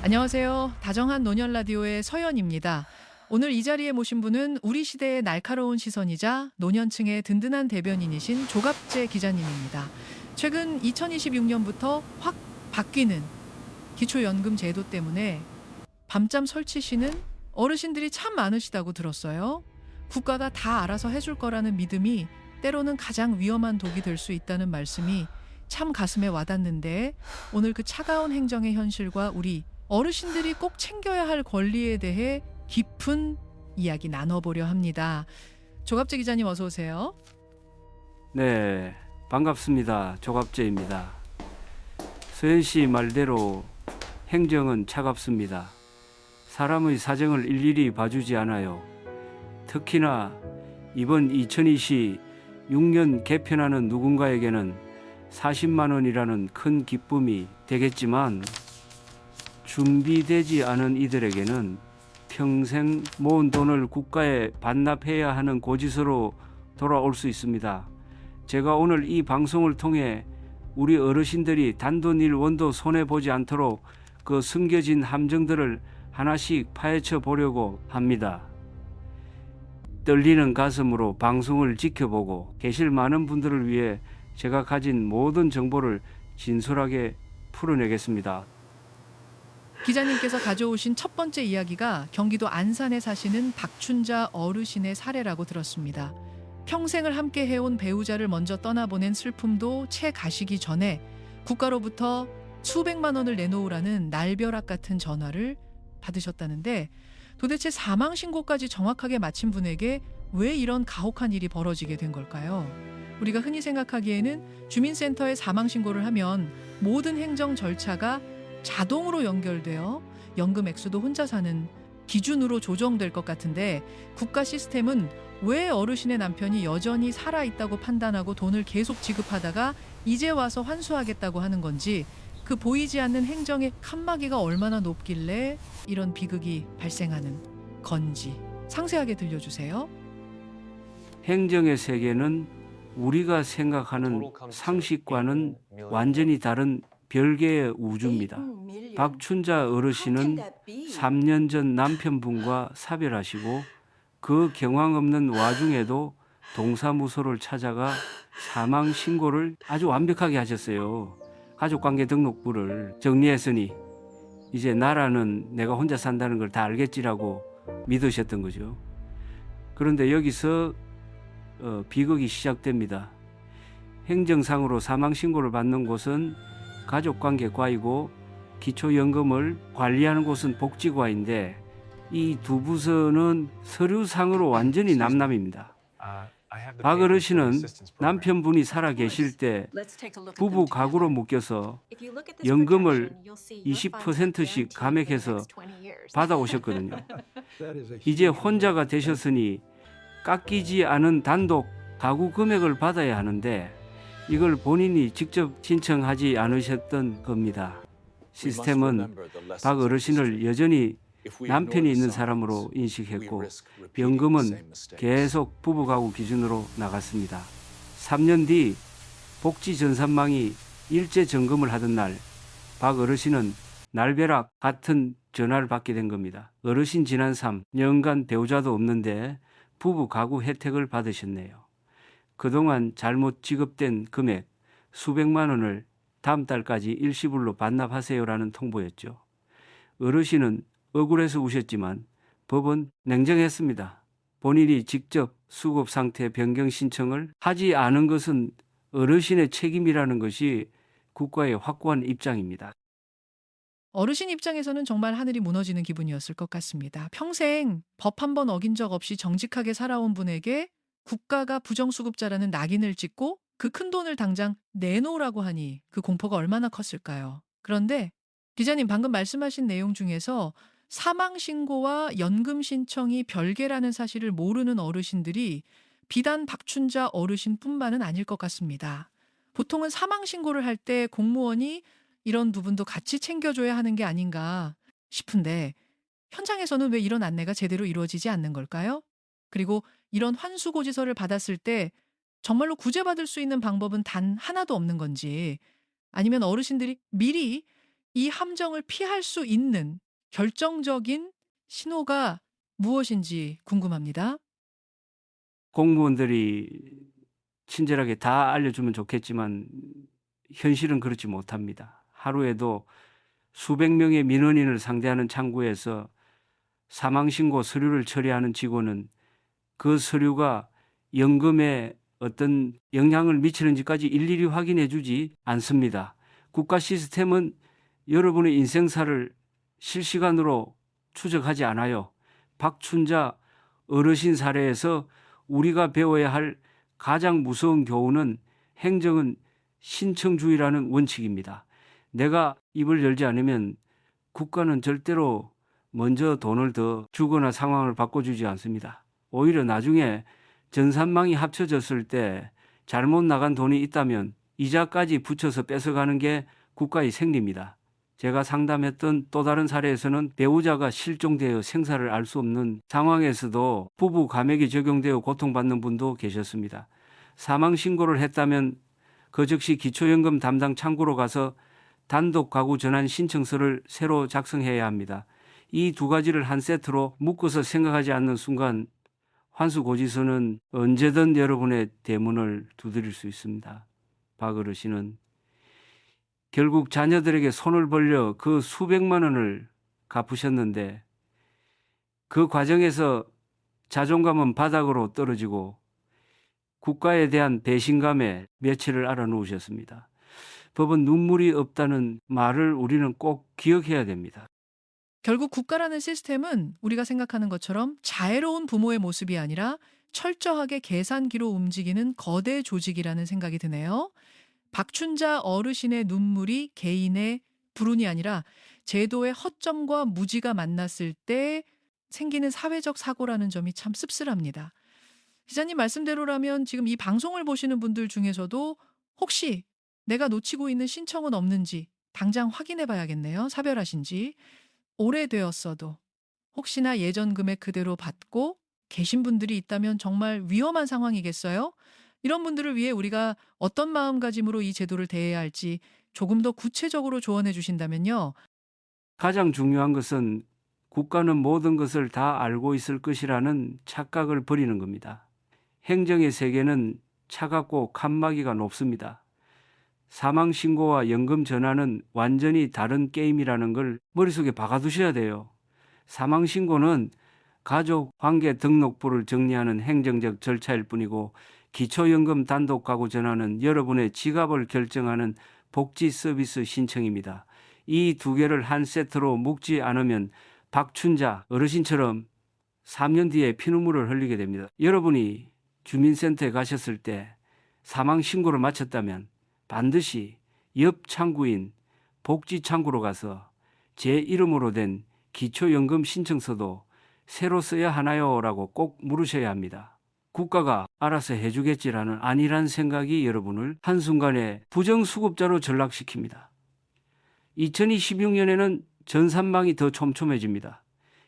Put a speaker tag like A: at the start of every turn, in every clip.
A: 안녕하세요. 다정한 노년 라디오의 서연입니다. 오늘 이 자리에 모신 분은 우리 시대의 날카로운 시선이자 노년층의 든든한 대변인이신 조갑재 기자님입니다. 최근 2026년부터 확 바뀌는 기초연금 제도 때문에 밤잠 설치시는 어르신들이 참 많으시다고 들었어요. 국가가 다 알아서 해줄 거라는 믿음이 때로는 가장 위험한 독이 될 수 있다는 말씀이 참 가슴에 와닿는데, 오늘 그 차가운 행정의 현실과 우리 어르신들이 꼭 챙겨야 할 권리에 대해 깊은 이야기 나눠보려 합니다. 조갑재 기자님, 어서 오세요.
B: 네, 반갑습니다. 조갑재입니다. 서현 씨 말대로 행정은 차갑습니다. 사람의 사정을 일일이 봐주지 않아요. 특히나 이번 2026년 개편하는 누군가에게는 40만 원이라는 큰 기쁨이 되겠지만, 준비되지 않은 이들에게는 평생 모은 돈을 국가에 반납해야 하는 고지서로 돌아올 수 있습니다. 제가 오늘 이 방송을 통해 우리 어르신들이 단돈일 원도 손해보지 않도록 그 숨겨진 함정들을 하나씩 파헤쳐 보려고 합니다. 떨리는 가슴으로 방송을 지켜보고 계실 많은 분들을 위해 제가 가진 모든 정보를 진솔하게 풀어내겠습니다.
A: 기자님께서 가져오신 첫 번째 이야기가 경기도 안산에 사시는 박춘자 어르신의 사례라고 들었습니다. 평생을 함께 해온 배우자를 먼저 떠나보낸 슬픔도 채 가시기 전에 국가로부터 수백만 원을 내놓으라는 날벼락 같은 전화를 받으셨다는데, 도대체 사망신고까지 정확하게 마친 분에게 왜 이런 가혹한 일이 벌어지게 된 걸까요? 우리가 흔히 생각하기에는 주민센터에 사망신고를 하면 모든 행정 절차가 자동으로 연결되어 연금 액수도 혼자 사는 기준으로 조정될 것 같은데, 국가 시스템은 왜 어르신의 남편이 여전히 살아있다고 판단하고 돈을 계속 지급하다가 이제 와서 환수하겠다고 하는 건지, 그 보이지 않는 행정의 칸막이가 얼마나 높길래 이런 비극이 발생하는 건지 상세하게 들려주세요.
B: 행정의 세계는 우리가 생각하는 상식과는 완전히 다른 별개의 우주입니다. 박춘자 어르신은 3년 전 남편분과 사별하시고 그 경황 없는 와중에도 동사무소를 찾아가 사망 신고를 아주 완벽하게 하셨어요. 가족관계 등록부를 정리했으니 이제 나라는 내가 혼자 산다는 걸 다 알겠지라고 믿으셨던 거죠. 그런데 여기서 비극이 시작됩니다. 행정상으로 사망 신고를 받는 곳은 가족관계과이고 기초연금을 관리하는 곳은 복지과인데, 이 두 부서는 서류상으로 완전히 남남입니다. 박 어르신은 남편분이 살아 계실 때 부부 가구로 묶여서 연금을 20%씩 감액해서 받아오셨거든요. 이제 혼자가 되셨으니 깎이지 않은 단독 가구 금액을 받아야 하는데, 이걸 본인이 직접 신청하지 않으셨던 겁니다. 시스템은 박 어르신을 여전히 남편이 있는 사람으로 인식했고, 연금은 계속 부부가구 기준으로 나갔습니다. 3년 뒤 복지전산망이 일제 점검을 하던 날, 박 어르신은 날벼락 같은 전화를 받게 된 겁니다. 어르신 지난 3년간 배우자도 없는데 부부 가구 혜택을 받으셨네요. 그동안 잘못 지급된 금액 수백만 원을 다음 달까지 일시불로 반납하세요라는 통보였죠. 어르신은 억울해서 우셨지만 법은 냉정했습니다. 본인이 직접 수급 상태 변경 신청을 하지 않은 것은 어르신의 책임이라는 것이 국가의 확고한 입장입니다.
A: 어르신 입장에서는 정말 하늘이 무너지는 기분이었을 것 같습니다. 평생 법 한 번 어긴 적 없이 정직하게 살아온 분에게 국가가 부정수급자라는 낙인을 찍고 그 큰 돈을 당장 내놓으라고 하니 그 공포가 얼마나 컸을까요? 그런데 기자님 방금 말씀하신 내용 중에서 사망신고와 연금 신청이 별개라는 사실을 모르는 어르신들이 비단 박춘자 어르신뿐만은 아닐 것 같습니다. 보통은 사망신고를 할 때 공무원이 이런 부분도 같이 챙겨줘야 하는 게 아닌가 싶은데, 현장에서는 왜 이런 안내가 제대로 이루어지지 않는 걸까요? 그리고 이런 환수고지서를 받았을 때 정말로 구제받을 수 있는 방법은 단 하나도 없는 건지, 아니면 어르신들이 미리 이 함정을 피할 수 있는 결정적인 신호가 무엇인지 궁금합니다.
B: 공무원들이 친절하게 다 알려주면 좋겠지만 현실은 그렇지 못합니다. 하루에도 수백 명의 민원인을 상대하는 창구에서 사망신고 서류를 처리하는 직원은 그 서류가 연금에 어떤 영향을 미치는지까지 일일이 확인해 주지 않습니다. 국가 시스템은 여러분의 인생사를 실시간으로 추적하지 않아요. 박춘자 어르신 사례에서 우리가 배워야 할 가장 무서운 교훈은 행정은 신청주의라는 원칙입니다. 내가 입을 열지 않으면 국가는 절대로 먼저 돈을 더 주거나 상황을 바꿔주지 않습니다. 오히려 나중에 전산망이 합쳐졌을 때 잘못 나간 돈이 있다면 이자까지 붙여서 뺏어가는 게 국가의 생리입니다. 제가 상담했던 또 다른 사례에서는 배우자가 실종되어 생사를 알 수 없는 상황에서도 부부 감액이 적용되어 고통받는 분도 계셨습니다. 사망 신고를 했다면 그 즉시 기초연금 담당 창구로 가서 단독 가구 전환 신청서를 새로 작성해야 합니다. 이 두 가지를 한 세트로 묶어서 생각하지 않는 순간 환수고지서는 언제든 여러분의 대문을 두드릴 수 있습니다. 박 어르신은 결국 자녀들에게 손을 벌려 그 수백만 원을 갚으셨는데 그 과정에서 자존감은 바닥으로 떨어지고 국가에 대한 배신감에 며칠을 알아놓으셨습니다. 법은 눈물이 없다는 말을 우리는 꼭 기억해야 됩니다.
A: 결국 국가라는 시스템은 우리가 생각하는 것처럼 자애로운 부모의 모습이 아니라 철저하게 계산기로 움직이는 거대 조직이라는 생각이 드네요. 박춘자 어르신의 눈물이 개인의 불운이 아니라 제도의 허점과 무지가 만났을 때 생기는 사회적 사고라는 점이 참 씁쓸합니다. 기자님 말씀대로라면 지금 이 방송을 보시는 분들 중에서도 혹시 내가 놓치고 있는 신청은 없는지 당장 확인해 봐야겠네요. 사별하신지. 오래되었어도 혹시나 예전 금액 그대로 받고 계신 분들이 있다면 정말 위험한 상황이겠어요? 이런 분들을 위해 우리가 어떤 마음가짐으로 이 제도를 대해야 할지 조금 더 구체적으로 조언해 주신다면요.
B: 가장 중요한 것은 국가는 모든 것을 다 알고 있을 것이라는 착각을 버리는 겁니다. 행정의 세계는 차갑고 칸막이가 높습니다. 사망신고와 연금 전환은 완전히 다른 게임이라는 걸 머릿속에 박아두셔야 돼요. 사망신고는 가족 관계 등록부를 정리하는 행정적 절차일 뿐이고 기초연금 단독 가구 전환은 여러분의 지갑을 결정하는 복지 서비스 신청입니다. 이 두 개를 한 세트로 묶지 않으면 박춘자 어르신처럼 3년 뒤에 피눈물을 흘리게 됩니다. 여러분이 주민센터에 가셨을 때 사망신고를 마쳤다면 반드시 옆 창구인 복지창구로 가서 제 이름으로 된 기초연금 신청서도 새로 써야 하나요? 라고 꼭 물으셔야 합니다. 국가가 알아서 해주겠지라는 안일한 생각이 여러분을 한순간에 부정수급자로 전락시킵니다. 2026년에는 전산망이 더 촘촘해집니다.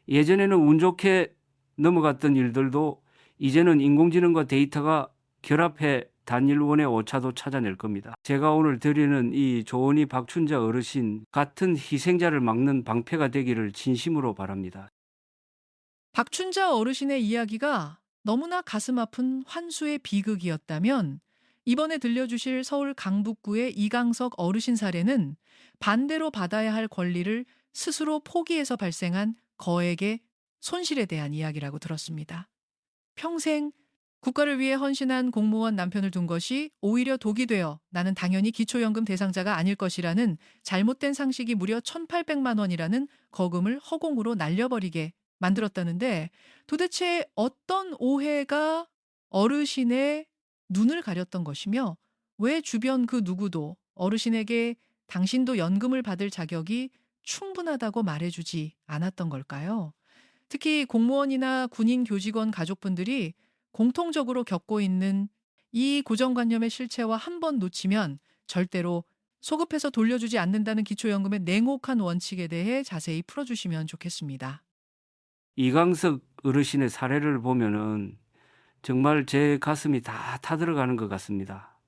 B: 예전에는 운 좋게 넘어갔던 일들도 이제는 인공지능과 데이터가 결합해 단일원의 오차도 찾아낼 겁니다. 제가 오늘 드리는 이 조언이 박춘자 어르신 같은 희생자를 막는 방패가 되기를 진심으로 바랍니다.
A: 박춘자 어르신의 이야기가 너무나 가슴 아픈 환수의 비극이었다면 이번에 들려주실 서울 강북구의 이강석 어르신 사례는 반대로 받아야 할 권리를 스스로 포기해서 발생한 거액의 손실에 대한 이야기라고 들었습니다. 평생 국가를 위해 헌신한 공무원 남편을 둔 것이 오히려 독이 되어 나는 당연히 기초연금 대상자가 아닐 것이라는 잘못된 상식이 무려 1,800만 원이라는 거금을 허공으로 날려버리게 만들었다는데 도대체 어떤 오해가 어르신의 눈을 가렸던 것이며 왜 주변 그 누구도 어르신에게 당신도 연금을 받을 자격이 충분하다고 말해주지 않았던 걸까요? 특히 공무원이나 군인 교직원 가족분들이 공통적으로 겪고 있는 이 고정관념의 실체와 한 번 놓치면 절대로 소급해서 돌려주지 않는다는 기초연금의 냉혹한 원칙에 대해 자세히 풀어주시면 좋겠습니다.
B: 이강석 어르신의 사례를 보면은 정말 제 가슴이 다 타들어가는 것 같습니다.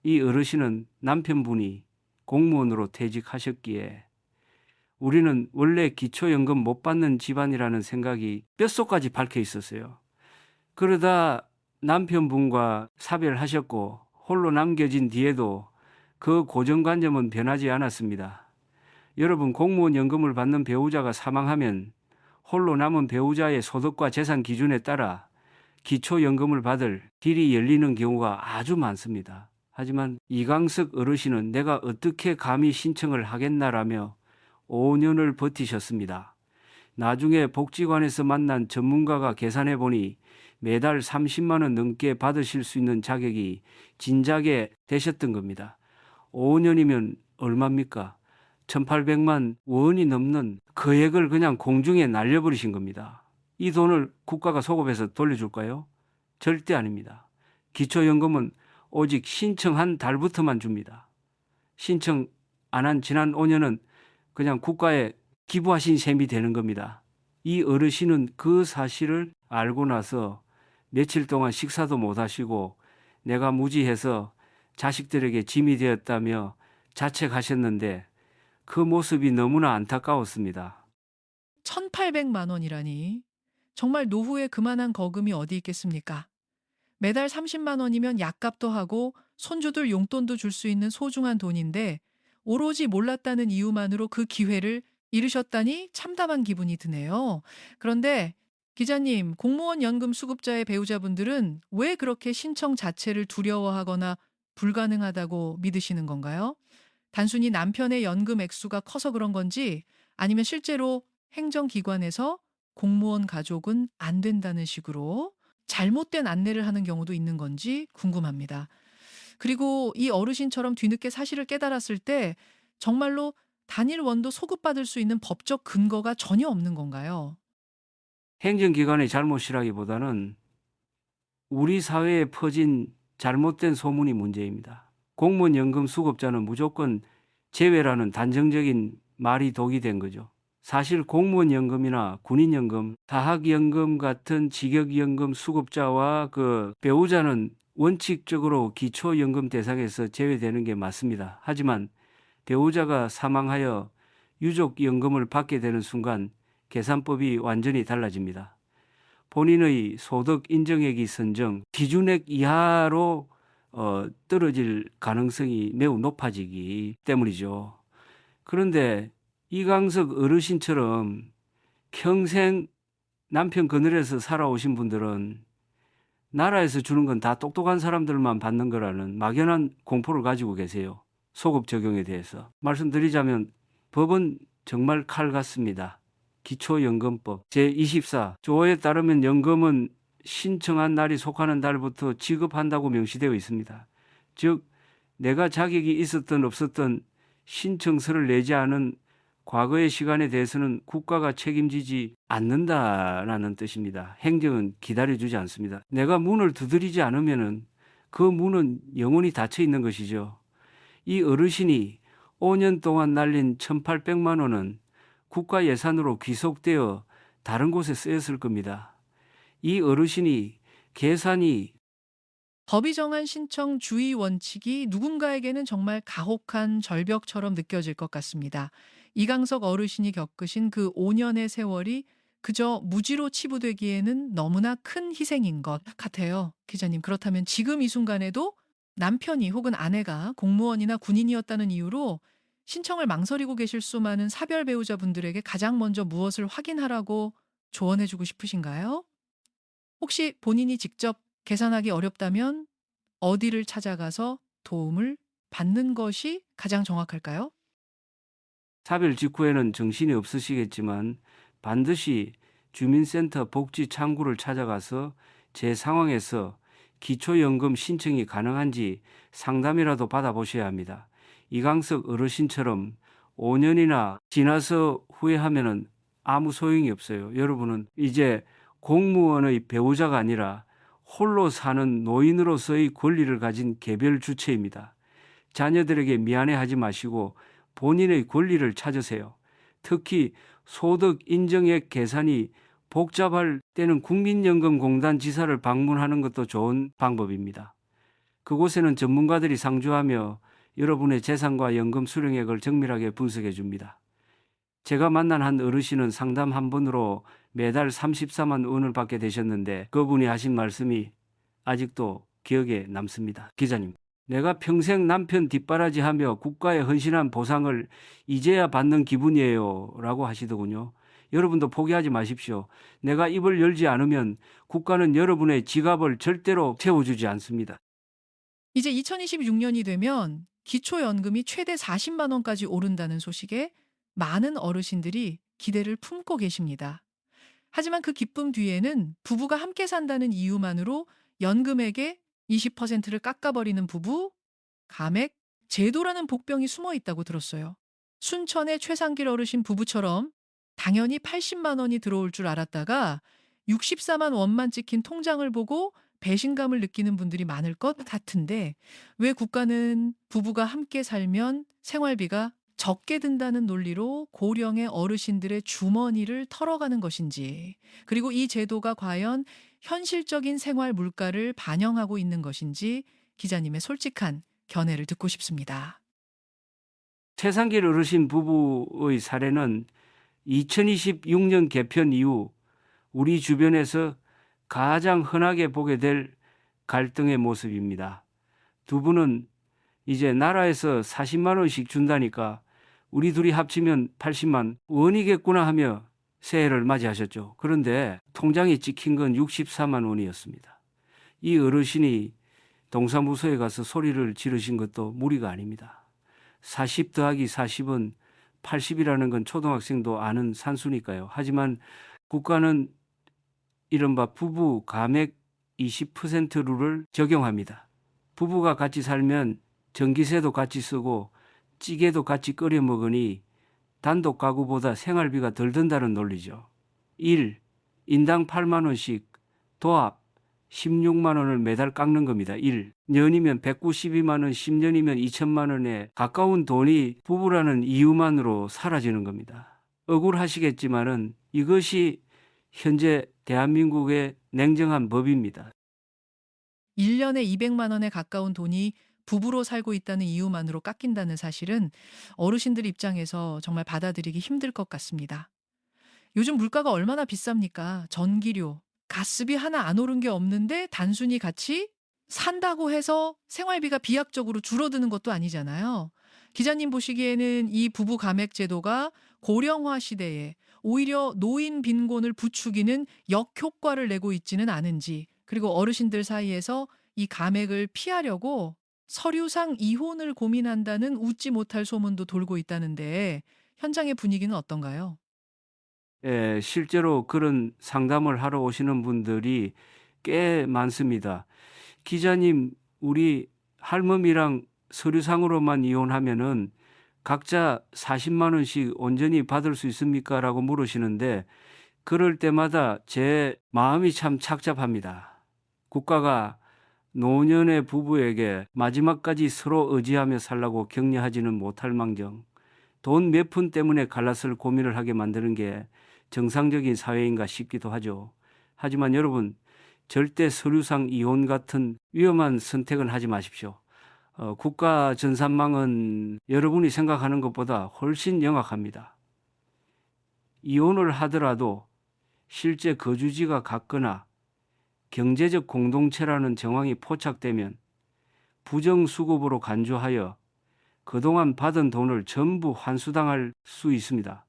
B: 이 어르신은 남편분이 공무원으로 퇴직하셨기에 우리는 원래 기초연금 못 받는 집안이라는 생각이 뼛속까지 박혀 있었어요. 그러다 남편분과 사별하셨고 홀로 남겨진 뒤에도 그 고정관념은 변하지 않았습니다. 여러분, 공무원 연금을 받는 배우자가 사망하면 홀로 남은 배우자의 소득과 재산 기준에 따라 기초연금을 받을 길이 열리는 경우가 아주 많습니다. 하지만 이강석 어르신은 내가 어떻게 감히 신청을 하겠나라며 5년을 버티셨습니다. 나중에 복지관에서 만난 전문가가 계산해 보니 매달 30만 원 넘게 받으실 수 있는 자격이 진작에 되셨던 겁니다. 5년이면 얼마입니까? 1,800만 원이 넘는 거액을 그냥 공중에 날려버리신 겁니다. 이 돈을 국가가 소급해서 돌려줄까요? 절대 아닙니다. 기초연금은 오직 신청한 달부터만 줍니다. 신청 안 한 지난 5년은 그냥 국가에 기부하신 셈이 되는 겁니다. 이 어르신은 그 사실을 알고 나서 며칠 동안 식사도 못 하시고 내가 무지해서 자식들에게 짐이 되었다며 자책하셨는데 그 모습이 너무나 안타까웠습니다.
A: 1,800만 원이라니. 정말 노후에 그만한 거금이 어디 있겠습니까? 매달 30만 원이면 약값도 하고 손주들 용돈도 줄 수 있는 소중한 돈인데 오로지 몰랐다는 이유만으로 그 기회를 잃으셨다니 참담한 기분이 드네요. 그런데 기자님, 공무원 연금 수급자의 배우자분들은 왜 그렇게 신청 자체를 두려워하거나 불가능하다고 믿으시는 건가요? 단순히 남편의 연금 액수가 커서 그런 건지 아니면 실제로 행정기관에서 공무원 가족은 안 된다는 식으로 잘못된 안내를 하는 경우도 있는 건지 궁금합니다. 그리고 이 어르신처럼 뒤늦게 사실을 깨달았을 때 정말로 단일원도 소급받을 수 있는 법적 근거가 전혀 없는 건가요?
B: 행정기관의 잘못이라기보다는 우리 사회에 퍼진 잘못된 소문이 문제입니다. 공무원 연금 수급자는 무조건 제외라는 단정적인 말이 독이 된 거죠. 사실 공무원 연금이나 군인 연금, 다학 연금 같은 직역 연금 수급자와 그 배우자는 원칙적으로 기초 연금 대상에서 제외되는 게 맞습니다. 하지만 배우자가 사망하여 유족 연금을 받게 되는 순간 계산법이 완전히 달라집니다. 본인의 소득 인정액이 선정 기준액 이하로 떨어질 가능성이 매우 높아지기 때문이죠. 그런데 이강석 어르신처럼 평생 남편 그늘에서 살아오신 분들은 나라에서 주는 건 다 똑똑한 사람들만 받는 거라는 막연한 공포를 가지고 계세요. 소급 적용에 대해서. 말씀드리자면 법은 정말 칼 같습니다. 기초연금법 제24 조에 따르면 연금은 신청한 날이 속하는 달부터 지급한다고 명시되어 있습니다. 즉 내가 자격이 있었든 없었든 신청서를 내지 않은 과거의 시간에 대해서는 국가가 책임지지 않는다라는 뜻입니다. 행정은 기다려주지 않습니다. 내가 문을 두드리지 않으면은 그 문은 영원히 닫혀 있는 것이죠. 이 어르신이 5년 동안 날린 1,800만 원은 국가 예산으로 귀속되어 다른 곳에 쓰였을 겁니다. 이 어르신이 계산이
A: 법이 정한 신청 주의 원칙이 누군가에게는 정말 가혹한 절벽처럼 느껴질 것 같습니다. 이강석 어르신이 겪으신 그 5년의 세월이 그저 무지로 치부되기에는 너무나 큰 희생인 것 같아요. 기자님, 그렇다면 지금 이 순간에도 남편이 혹은 아내가 공무원이나 군인이었다는 이유로 신청을 망설이고 계실 수 많은 사별 배우자분들에게 가장 먼저 무엇을 확인하라고 조언해주고 싶으신가요? 혹시 본인이 직접 계산하기 어렵다면 어디를 찾아가서 도움을 받는 것이 가장 정확할까요?
B: 사별 직후에는 정신이 없으시겠지만 반드시 주민센터 복지창구를 찾아가서 제 상황에서 기초연금 신청이 가능한지 상담이라도 받아보셔야 합니다. 이강석 어르신처럼 5년이나 지나서 후회하면 아무 소용이 없어요. 여러분은 이제 공무원의 배우자가 아니라 홀로 사는 노인으로서의 권리를 가진 개별 주체입니다. 자녀들에게 미안해하지 마시고 본인의 권리를 찾으세요. 특히 소득 인정액 계산이 복잡할 때는 국민연금공단 지사를 방문하는 것도 좋은 방법입니다. 그곳에는 전문가들이 상주하며 여러분의 재산과 연금 수령액을 정밀하게 분석해 줍니다. 제가 만난 한 어르신은 상담 한 번으로 매달 34만 원을 받게 되셨는데 그분이 하신 말씀이 아직도 기억에 남습니다. 기자님, 내가 평생 남편 뒷바라지하며 국가에 헌신한 보상을 이제야 받는 기분이에요 라고 하시더군요. 여러분도 포기하지 마십시오. 내가 입을 열지 않으면 국가는 여러분의 지갑을 절대로 채워주지 않습니다.
A: 이제 2026년이 되면 기초연금이 최대 40만 원까지 오른다는 소식에 많은 어르신들이 기대를 품고 계십니다. 하지만 그 기쁨 뒤에는 부부가 함께 산다는 이유만으로 연금액의 20%를 깎아버리는 부부, 감액, 제도라는 복병이 숨어 있다고 들었어요. 순천의 최상길 어르신 부부처럼 당연히 80만 원이 들어올 줄 알았다가 64만 원만 찍힌 통장을 보고 배신감을 느끼는 분들이 많을 것 같은데 왜 국가는 부부가 함께 살면 생활비가 적게 든다는 논리로 고령의 어르신들의 주머니를 털어가는 것인지, 그리고 이 제도가 과연 현실적인 생활 물가를 반영하고 있는 것인지 기자님의 솔직한 견해를 듣고 싶습니다.
B: 최상길 어르신 부부의 사례는 2026년 개편 이후 우리 주변에서 가장 흔하게 보게 될 갈등의 모습입니다. 두 분은 이제 나라에서 40만 원씩 준다니까 우리 둘이 합치면 80만 원이겠구나 하며 새해를 맞이하셨죠. 그런데 통장에 찍힌 건 64만 원이었습니다. 이 어르신이 동사무소에 가서 소리를 지르신 것도 무리가 아닙니다. 40 더하기 40은 80이라는 건 초등학생도 아는 산수니까요. 하지만 국가는 이른바 부부 감액 20% 룰을 적용합니다. 부부가 같이 살면 전기세도 같이 쓰고 찌개도 같이 끓여 먹으니 단독 가구보다 생활비가 덜 든다는 논리죠. 1. 인당 8만 원씩 도합 16만 원을 매달 깎는 겁니다. 1. 년이면 192만 원, 10년이면 2천만 원에 가까운 돈이 부부라는 이유만으로 사라지는 겁니다. 억울하시겠지만은 이것이 현재 대한민국의 냉정한 법입니다.
A: 1년에 200만 원에 가까운 돈이 부부로 살고 있다는 이유만으로 깎인다는 사실은 어르신들 입장에서 정말 받아들이기 힘들 것 같습니다. 요즘 물가가 얼마나 비쌉니까? 전기료, 가스비 하나 안 오른 게 없는데 단순히 같이 산다고 해서 생활비가 비약적으로 줄어드는 것도 아니잖아요. 기자님 보시기에는 이 부부 감액 제도가 고령화 시대에 오히려 노인 빈곤을 부추기는 역효과를 내고 있지는 않은지, 그리고 어르신들 사이에서 이 감액을 피하려고 서류상 이혼을 고민한다는 웃지 못할 소문도 돌고 있다는데 현장의 분위기는 어떤가요?
B: 실제로 그런 상담을 하러 오시는 분들이 꽤 많습니다. 기자님, 우리 할머니랑 서류상으로만 이혼하면은 각자 40만 원씩 온전히 받을 수 있습니까? 라고 물으시는데 그럴 때마다 제 마음이 참 착잡합니다. 국가가 노년의 부부에게 마지막까지 서로 의지하며 살라고 격려하지는 못할 망정 돈 몇 푼 때문에 갈라설 고민을 하게 만드는 게 정상적인 사회인가 싶기도 하죠. 하지만 여러분, 절대 서류상 이혼 같은 위험한 선택은 하지 마십시오. 국가 전산망은 여러분이 생각하는 것보다 훨씬 영악합니다. 이혼을 하더라도 실제 거주지가 같거나 경제적 공동체라는 정황이 포착되면 부정수급으로 간주하여 그동안 받은 돈을 전부 환수당할 수 있습니다.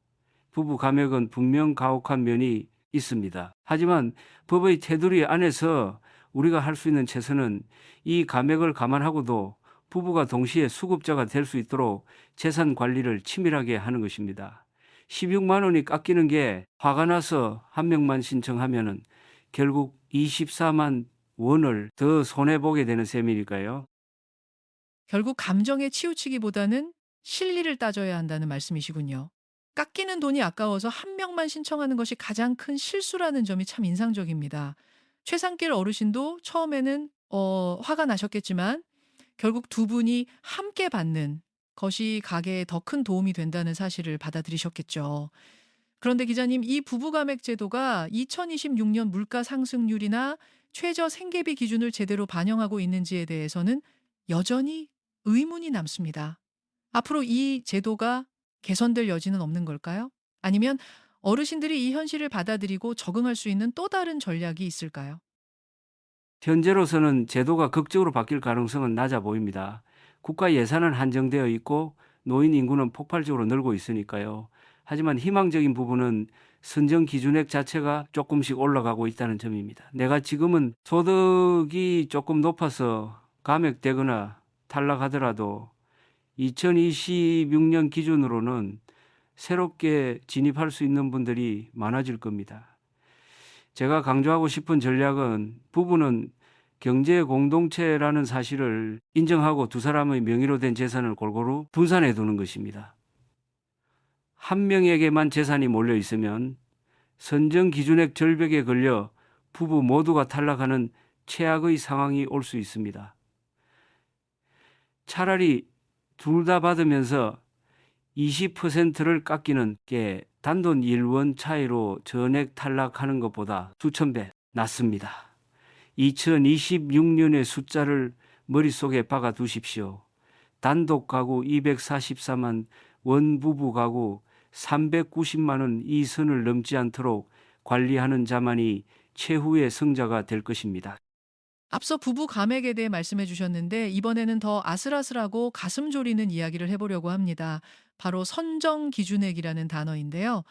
B: 부부 감액은 분명 가혹한 면이 있습니다. 하지만 법의 테두리 안에서 우리가 할 수 있는 최선은 이 감액을 감안하고도 부부가 동시에 수급자가 될 수 있도록 재산 관리를 치밀하게 하는 것입니다. 16만 원이 깎이는 게 화가 나서 한 명만 신청하면은 결국 24만 원을 더 손해보게 되는 셈이니까요.
A: 결국 감정에 치우치기보다는 실리를 따져야 한다는 말씀이시군요. 깎이는 돈이 아까워서 한 명만 신청하는 것이 가장 큰 실수라는 점이 참 인상적입니다. 최상길 어르신도 처음에는 화가 나셨겠지만 결국 두 분이 함께 받는 것이 가게에 더 큰 도움이 된다는 사실을 받아들이셨겠죠. 그런데 기자님, 이 부부감액 제도가 2026년 물가 상승률이나 최저 생계비 기준을 제대로 반영하고 있는지에 대해서는 여전히 의문이 남습니다. 앞으로 이 제도가 개선될 여지는 없는 걸까요? 아니면 어르신들이 이 현실을 받아들이고 적응할 수 있는 또 다른 전략이 있을까요?
B: 현재로서는 제도가 극적으로 바뀔 가능성은 낮아 보입니다. 국가 예산은 한정되어 있고 노인 인구는 폭발적으로 늘고 있으니까요. 하지만 희망적인 부분은 선정 기준액 자체가 조금씩 올라가고 있다는 점입니다. 내가 지금은 소득이 조금 높아서 감액되거나 탈락하더라도 2026년 기준으로는 새롭게 진입할 수 있는 분들이 많아질 겁니다. 제가 강조하고 싶은 전략은 부부는 경제 공동체라는 사실을 인정하고 두 사람의 명의로 된 재산을 골고루 분산해 두는 것입니다. 한 명에게만 재산이 몰려 있으면 선정 기준액 절벽에 걸려 부부 모두가 탈락하는 최악의 상황이 올 수 있습니다. 차라리 둘 다 받으면서 20%를 깎이는 게 단돈 1원 차이로 전액 탈락하는 것보다 수천 배 낫습니다. 2026년의 숫자를 머릿속에 박아 두십시오. 단독 가구 244만, 원부부 가구 390만 원 이 선을 넘지 않도록 관리하는 자만이 최후의 승자가 될 것입니다.
A: 앞서 부부 감액에 대해 말씀해 주셨는데 이번에는 더 아슬아슬하고 가슴 졸이는 이야기를 해보려고 합니다. 바로 선정 기준액이라는 단어인데요.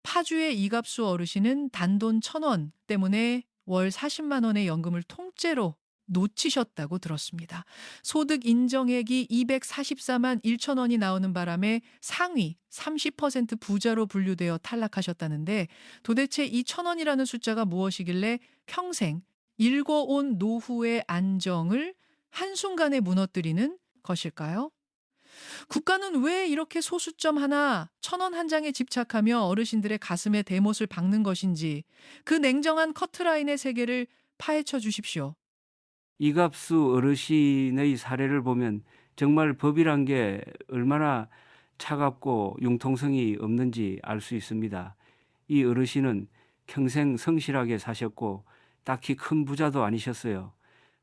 A: 파주의 이갑수 어르신은 단돈 1,000원 때문에 월 40만 원의 연금을 통째로 놓치셨다고 들었습니다. 소득 인정액이 244만 1천 원이 나오는 바람에 상위 30% 부자로 분류되어 탈락하셨다는데 도대체 이 1,000원이라는 숫자가 무엇이길래 평생 일궈온 노후의 안정을 한순간에 무너뜨리는 것일까요? 국가는 왜 이렇게 소수점 하나, 1,000원 한 장에 집착하며 어르신들의 가슴에 대못을 박는 것인지 그 냉정한 커트라인의 세계를 파헤쳐 주십시오.
B: 이갑수 어르신의 사례를 보면 정말 법이란 게 얼마나 차갑고 융통성이 없는지 알 수 있습니다. 이 어르신은 평생 성실하게 사셨고 딱히 큰 부자도 아니셨어요.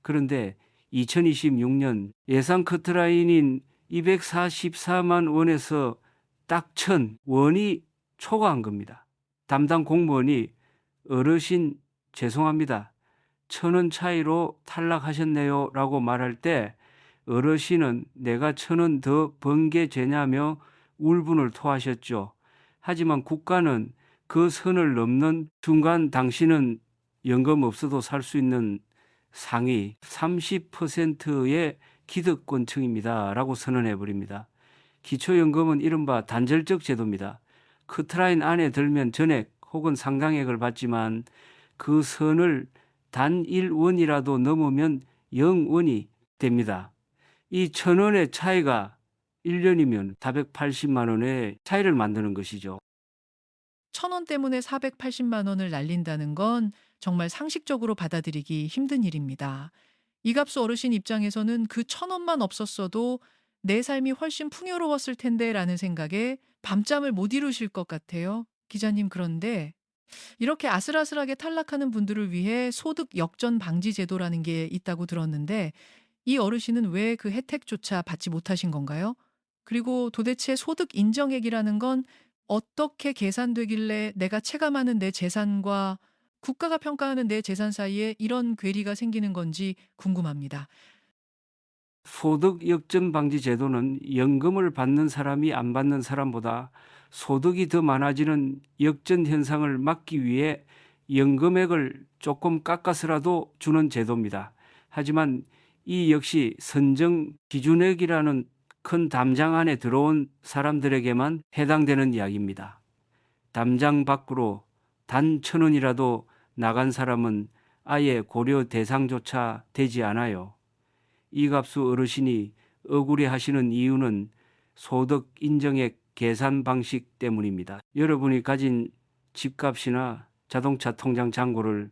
B: 그런데 2026년 예산 커트라인인 244만 원에서 딱 1,000원이 초과한 겁니다. 담당 공무원이 어르신 죄송합니다. 1,000원 차이로 탈락하셨네요 라고 말할 때 어르신은 내가 1,000원 더 번 게 죄냐며 울분을 토하셨죠. 하지만 국가는 그 선을 넘는 순간 당신은 연금 없어도 살 수 있는 상위 30%의 기득권층입니다 라고 선언해 버립니다. 기초연금은 이른바 단절적 제도입니다. 커트라인 안에 들면 전액 혹은 상당액을 받지만 그 선을 단 1원이라도 넘으면 0원이 됩니다. 이 1,000원의 차이가 1년이면 480만 원의 차이를 만드는 것이죠.
A: 1,000원 때문에 480만 원을 날린다는 건 정말 상식적으로 받아들이기 힘든 일입니다. 이갑수 어르신 입장에서는 그 1,000원만 없었어도 내 삶이 훨씬 풍요로웠을 텐데라는 생각에 밤잠을 못 이루실 것 같아요. 기자님, 그런데 이렇게 아슬아슬하게 탈락하는 분들을 위해 소득 역전 방지 제도라는 게 있다고 들었는데 이 어르신은 왜 그 혜택조차 받지 못하신 건가요? 그리고 도대체 소득 인정액이라는 건 어떻게 계산되길래 내가 체감하는 내 재산과 국가가 평가하는 내 재산 사이에 이런 괴리가 생기는 건지 궁금합니다.
B: 소득 역전 방지 제도는 연금을 받는 사람이 안 받는 사람보다 소득이 더 많아지는 역전 현상을 막기 위해 연금액을 조금 깎아서라도 주는 제도입니다. 하지만 이 역시 선정 기준액이라는 큰 담장 안에 들어온 사람들에게만 해당되는 이야기입니다. 담장 밖으로 단 1,000원이라도 나간 사람은 아예 고려 대상조차 되지 않아요. 이갑수 어르신이 억울해하시는 이유는 소득 인정액 계산 방식 때문입니다. 여러분이 가진 집값이나 자동차 통장 잔고를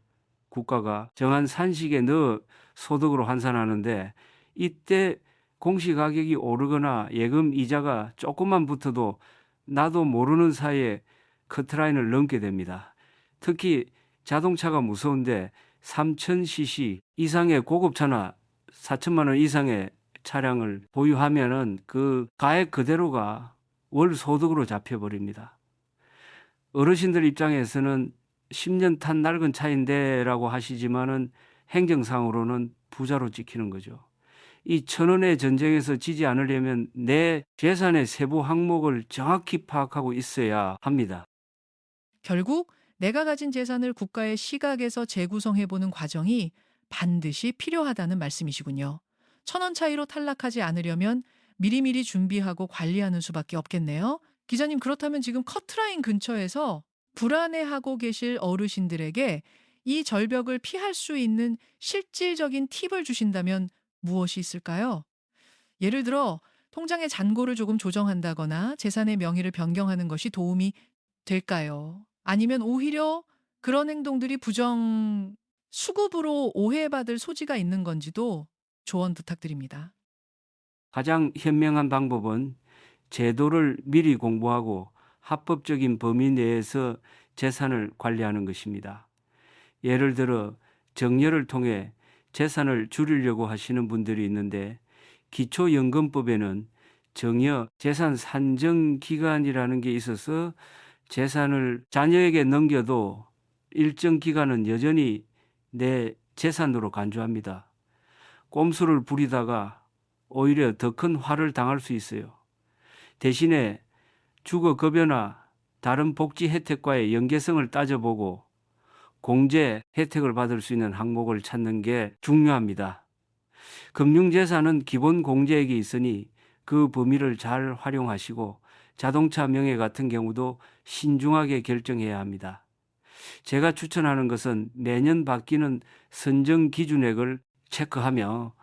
B: 국가가 정한 산식에 넣어 소득으로 환산하는데 이때 공시가격이 오르거나 예금 이자가 조금만 붙어도 나도 모르는 사이에 커트라인을 넘게 됩니다. 특히 자동차가 무서운데 3,000cc 이상의 고급차나 4천만 원 이상의 차량을 보유하면은 그 가액 그대로가 월 소득으로 잡혀버립니다. 어르신들 입장에서는 10년 탄 낡은 차인데라고 하시지만은 행정상으로는 부자로 찍히는 거죠. 이 1,000원의 전쟁에서 지지 않으려면 내 재산의 세부 항목을 정확히 파악하고 있어야 합니다.
A: 결국 내가 가진 재산을 국가의 시각에서 재구성해보는 과정이 반드시 필요하다는 말씀이시군요. 1,000원 차이로 탈락하지 않으려면 미리미리 준비하고 관리하는 수밖에 없겠네요. 기자님, 그렇다면 지금 커트라인 근처에서 불안해하고 계실 어르신들에게 이 절벽을 피할 수 있는 실질적인 팁을 주신다면 무엇이 있을까요? 예를 들어 통장의 잔고를 조금 조정한다거나 재산의 명의를 변경하는 것이 도움이 될까요? 아니면 오히려 그런 행동들이 부정 수급으로 오해받을 소지가 있는 건지도 조언 부탁드립니다.
B: 가장 현명한 방법은 제도를 미리 공부하고 합법적인 범위 내에서 재산을 관리하는 것입니다. 예를 들어 정려를 통해 재산을 줄이려고 하시는 분들이 있는데 기초연금법에는 정려 재산 산정 기간이라는 게 있어서 재산을 자녀에게 넘겨도 일정 기간은 여전히 내 재산으로 간주합니다. 꼼수를 부리다가 오히려 더 큰 화를 당할 수 있어요. 대신에 주거급여나 다른 복지 혜택과의 연계성을 따져보고 공제 혜택을 받을 수 있는 항목을 찾는 게 중요합니다. 금융재산은 기본 공제액이 있으니 그 범위를 잘 활용하시고 자동차 명의 같은 경우도 신중하게 결정해야 합니다. 제가 추천하는 것은 매년 바뀌는 선정 기준액을 체크하며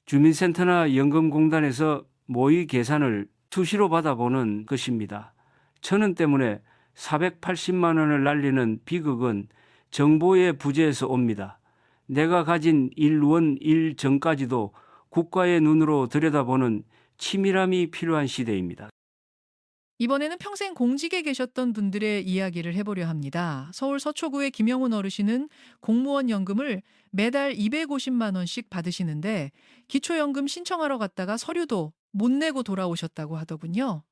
B: 주민센터나 연금공단에서 모의 계산을 수시로 받아보는 것입니다. 1,000원 때문에 480만 원을 날리는 비극은 정보의 부재에서 옵니다. 내가 가진 1원 1정까지도 국가의 눈으로 들여다보는 치밀함이 필요한 시대입니다.
A: 이번에는 평생 공직에 계셨던 분들의 이야기를 해보려 합니다. 서울 서초구의 김영훈 어르신은 공무원 연금을 매달 250만 원씩 받으시는데 기초연금 신청하러 갔다가 서류도 못 내고 돌아오셨다고 하더군요.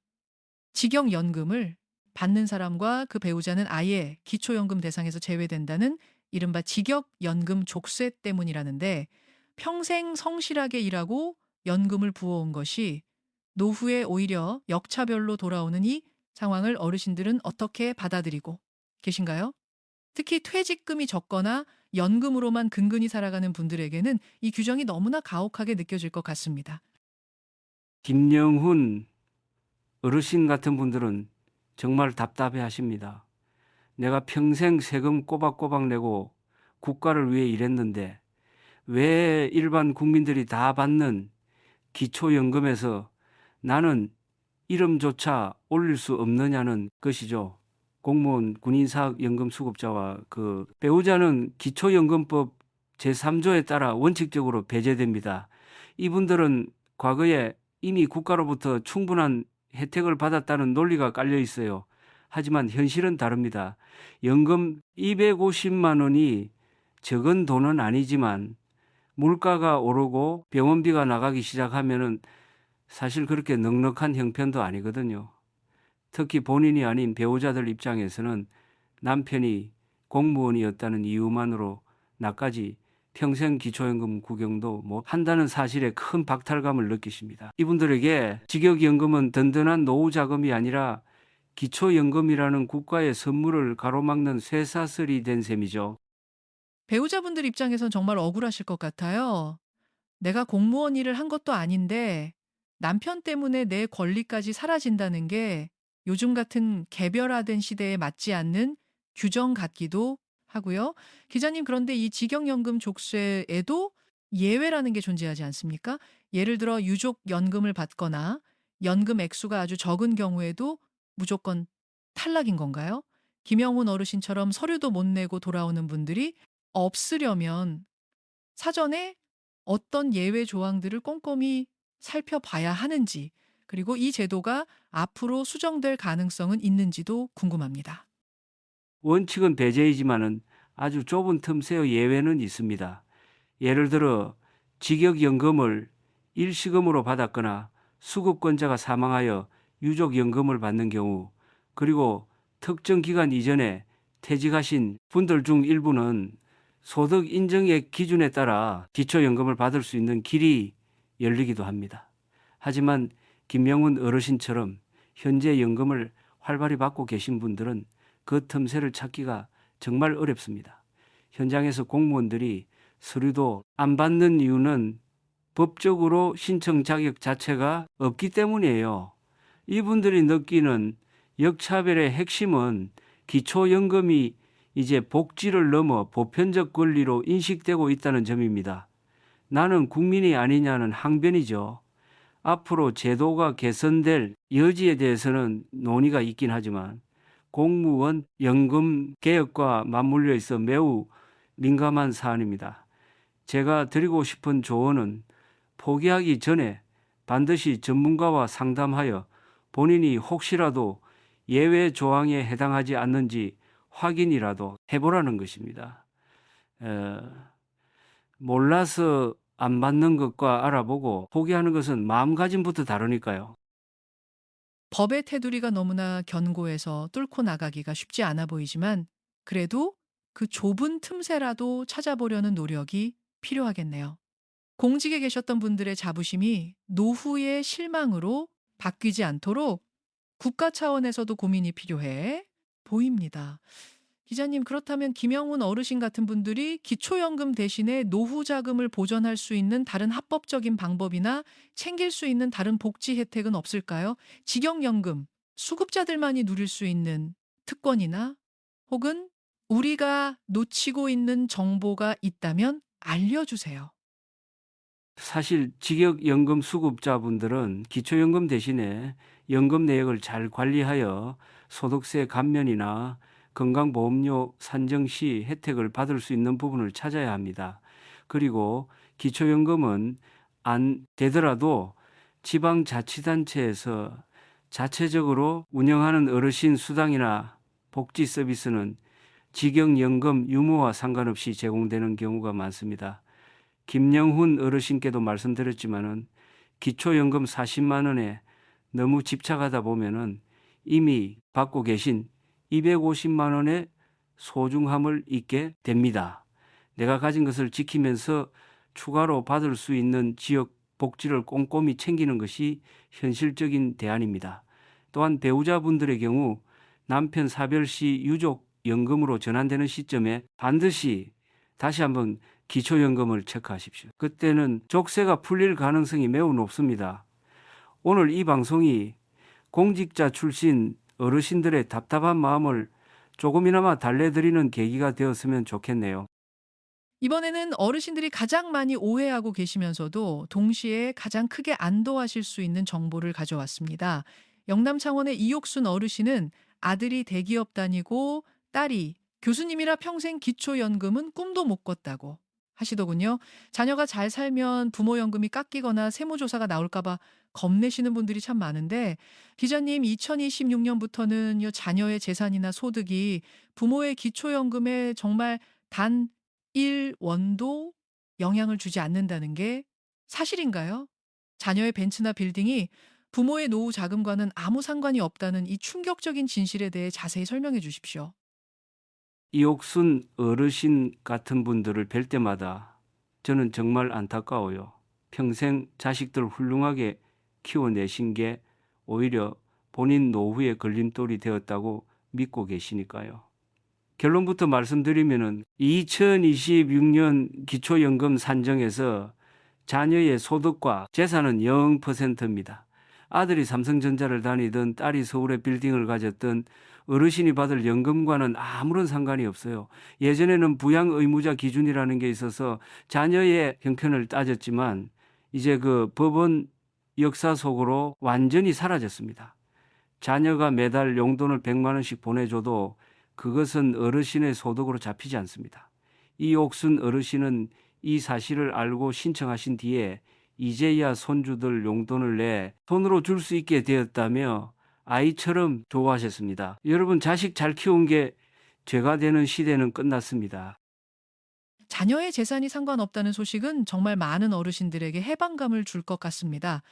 A: 직영연금을 받는 사람과 그 배우자는 아예 기초연금 대상에서 제외된다는 이른바 직역연금 족쇄 때문이라는데 평생 성실하게 일하고 연금을 부어온 것이 노후에 오히려 역차별로 돌아오는 이 상황을 어르신들은 어떻게 받아들이고 계신가요? 특히 퇴직금이 적거나 연금으로만 근근히 살아가는 분들에게는 이 규정이 너무나 가혹하게 느껴질 것 같습니다.
B: 김영훈 어르신 같은 분들은 정말 답답해 하십니다. 내가 평생 세금 꼬박꼬박 내고 국가를 위해 일했는데 왜 일반 국민들이 다 받는 기초연금에서 나는 이름조차 올릴 수 없느냐는 것이죠. 공무원 군인사학연금수급자와 그 배우자는 기초연금법 제3조에 따라 원칙적으로 배제됩니다. 이분들은 과거에 이미 국가로부터 충분한 혜택을 받았다는 논리가 깔려 있어요. 하지만 현실은 다릅니다. 연금 250만 원이 적은 돈은 아니지만 물가가 오르고 병원비가 나가기 시작하면은 사실 그렇게 넉넉한 형편도 아니거든요. 특히 본인이 아닌 배우자들 입장에서는 남편이 공무원이었다는 이유만으로 나까지 평생 기초연금 구경도 못 한다는 사실에 큰 박탈감을 느끼십니다. 이분들에게 직역연금은 든든한 노후 자금이 아니라 기초연금이라는 국가의 선물을 가로막는 쇠사슬이 된 셈이죠.
A: 배우자분들 입장에선 정말 억울하실 것 같아요. 내가 공무원 일을 한 것도 아닌데 남편 때문에 내 권리까지 사라진다는 게 요즘 같은 개별화된 시대에 맞지 않는 규정 같기도 하고요. 기자님, 그런데 이 직영연금 족쇄에도 예외라는 게 존재하지 않습니까? 예를 들어 유족연금을 받거나 연금 액수가 아주 적은 경우에도 무조건 탈락인 건가요? 김영훈 어르신처럼 서류도 못 내고 돌아오는 분들이 없으려면 사전에 어떤 예외 조항들을 꼼꼼히 살펴봐야 하는지, 그리고 이 제도가 앞으로 수정될 가능성은 있는지도 궁금합니다.
B: 원칙은 배제이지만은 아주 좁은 틈새의 예외는 있습니다. 예를 들어 직역연금을 일시금으로 받았거나 수급권자가 사망하여 유족연금을 받는 경우, 그리고 특정 기간 이전에 퇴직하신 분들 중 일부는 소득 인정액 기준에 따라 기초연금을 받을 수 있는 길이 열리기도 합니다. 하지만 김명훈 어르신처럼 현재 연금을 활발히 받고 계신 분들은 그 틈새를 찾기가 정말 어렵습니다. 현장에서 공무원들이 서류도 안 받는 이유는 법적으로 신청 자격 자체가 없기 때문이에요. 이분들이 느끼는 역차별의 핵심은 기초연금이 이제 복지를 넘어 보편적 권리로 인식되고 있다는 점입니다. 나는 국민이 아니냐는 항변이죠. 앞으로 제도가 개선될 여지에 대해서는 논의가 있긴 하지만 공무원 연금 개혁과 맞물려 있어 매우 민감한 사안입니다. 제가 드리고 싶은 조언은 포기하기 전에 반드시 전문가와 상담하여 본인이 혹시라도 예외 조항에 해당하지 않는지 확인이라도 해보라는 것입니다. 몰라서 안 받는 것과 알아보고 포기하는 것은 마음가짐부터 다르니까요.
A: 법의 테두리가 너무나 견고해서 뚫고 나가기가 쉽지 않아 보이지만 그래도 그 좁은 틈새라도 찾아보려는 노력이 필요하겠네요. 공직에 계셨던 분들의 자부심이 노후의 실망으로 바뀌지 않도록 국가 차원에서도 고민이 필요해 보입니다. 기자님, 그렇다면 김영훈 어르신 같은 분들이 기초연금 대신에 노후 자금을 보전할 수 있는 다른 합법적인 방법이나 챙길 수 있는 다른 복지 혜택은 없을까요? 직영연금, 수급자들만이 누릴 수 있는 특권이나 혹은 우리가 놓치고 있는 정보가 있다면 알려주세요.
B: 사실 직역연금 수급자분들은 기초연금 대신에 연금 내역을 잘 관리하여 소득세 감면이나 건강보험료 산정 시 혜택을 받을 수 있는 부분을 찾아야 합니다. 그리고 기초연금은 안 되더라도 지방자치단체에서 자체적으로 운영하는 어르신 수당이나 복지 서비스는 직영연금 유무와 상관없이 제공되는 경우가 많습니다. 김영훈 어르신께도 말씀드렸지만은 기초연금 40만 원에 너무 집착하다 보면은 이미 받고 계신 250만 원의 소중함을 잊게 됩니다. 내가 가진 것을 지키면서 추가로 받을 수 있는 지역 복지를 꼼꼼히 챙기는 것이 현실적인 대안입니다. 또한 배우자분들의 경우 남편 사별 시 유족연금으로 전환되는 시점에 반드시 다시 한번 기초연금을 체크하십시오. 그때는 족쇄가 풀릴 가능성이 매우 높습니다. 오늘 이 방송이 공직자 출신 어르신들의 답답한 마음을 조금이나마 달래드리는 계기가 되었으면 좋겠네요.
A: 이번에는 어르신들이 가장 많이 오해하고 계시면서도 동시에 가장 크게 안도하실 수 있는 정보를 가져왔습니다. 영남 창원의 이옥순 어르신은 아들이 대기업 다니고 딸이 교수님이라 평생 기초연금은 꿈도 못 꿨다고 하시더군요. 자녀가 잘 살면 부모연금이 깎이거나 세무조사가 나올까봐 겁내시는 분들이 참 많은데 기자님, 2026년부터는 자녀의 재산이나 소득이 부모의 기초연금에 정말 단 1원도 영향을 주지 않는다는 게 사실인가요? 자녀의 벤츠나 빌딩이 부모의 노후 자금과는 아무 상관이 없다는 이 충격적인 진실에 대해 자세히 설명해 주십시오.
B: 이옥순 어르신 같은 분들을 뵐 때마다 저는 정말 안타까워요. 평생 자식들 훌륭하게 키워내신 게 오히려 본인 노후의 걸림돌이 되었다고 믿고 계시니까요. 결론부터 말씀드리면은 2026년 기초연금 산정에서 자녀의 소득과 재산은 0%입니다. 아들이 삼성전자를 다니든 딸이 서울에 빌딩을 가졌든 어르신이 받을 연금과는 아무런 상관이 없어요. 예전에는 부양 의무자 기준이라는 게 있어서 자녀의 형편을 따졌지만 이제 그 법원 역사 속으로 완전히 사라졌습니다. 자녀가 매달 용돈을 100만 원씩 보내줘도 그것은 어르신의 소득으로 잡히지 않습니다. 이옥순 어르신은 이 사실을 알고 신청하신 뒤에 이제야 손주들 용돈을 내 손으로 줄 수 있게 되었다며 아이처럼 좋아하셨습니다. 여러분, 자식 잘 키운 게 죄가 되는 시대는 끝났습니다.
A: 자녀의 재산이 상관없다는 소식은 정말 많은 어르신들에게 해방감을 줄 것 같습니다.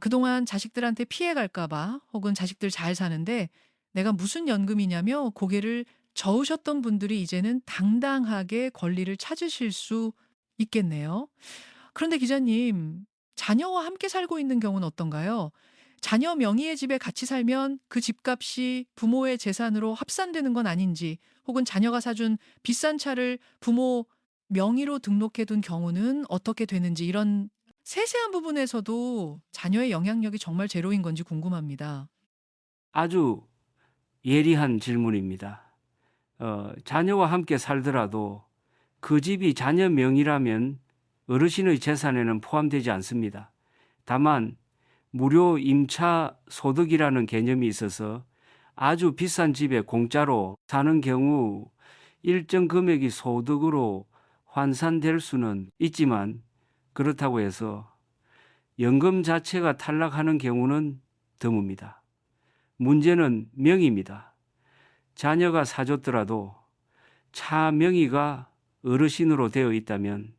A: 그동안 자식들한테 피해 갈까 봐 혹은 자식들 잘 사는데 내가 무슨 연금이냐며 고개를 저으셨던 분들이 이제는 당당하게 권리를 찾으실 수 있겠네요. 그런데 기자님, 자녀와 함께 살고 있는 경우는 어떤가요? 자녀 명의의 집에 같이 살면 그 집값이 부모의 재산으로 합산되는 건 아닌지, 혹은 자녀가 사준 비싼 차를 부모 명의로 등록해 둔 경우는 어떻게 되는지, 이런 세세한 부분에서도 자녀의 영향력이 정말 제로인 건지 궁금합니다.
B: 아주 예리한 질문입니다. 자녀와 함께 살더라도 그 집이 자녀 명의라면 어르신의 재산에는 포함되지 않습니다. 다만 무료 임차 소득이라는 개념이 있어서 아주 비싼 집에 공짜로 사는 경우 일정 금액이 소득으로 환산될 수는 있지만, 그렇다고 해서 연금 자체가 탈락하는 경우는 드뭅니다. 문제는 명의입니다. 자녀가 사줬더라도 차 명의가 어르신으로 되어 있다면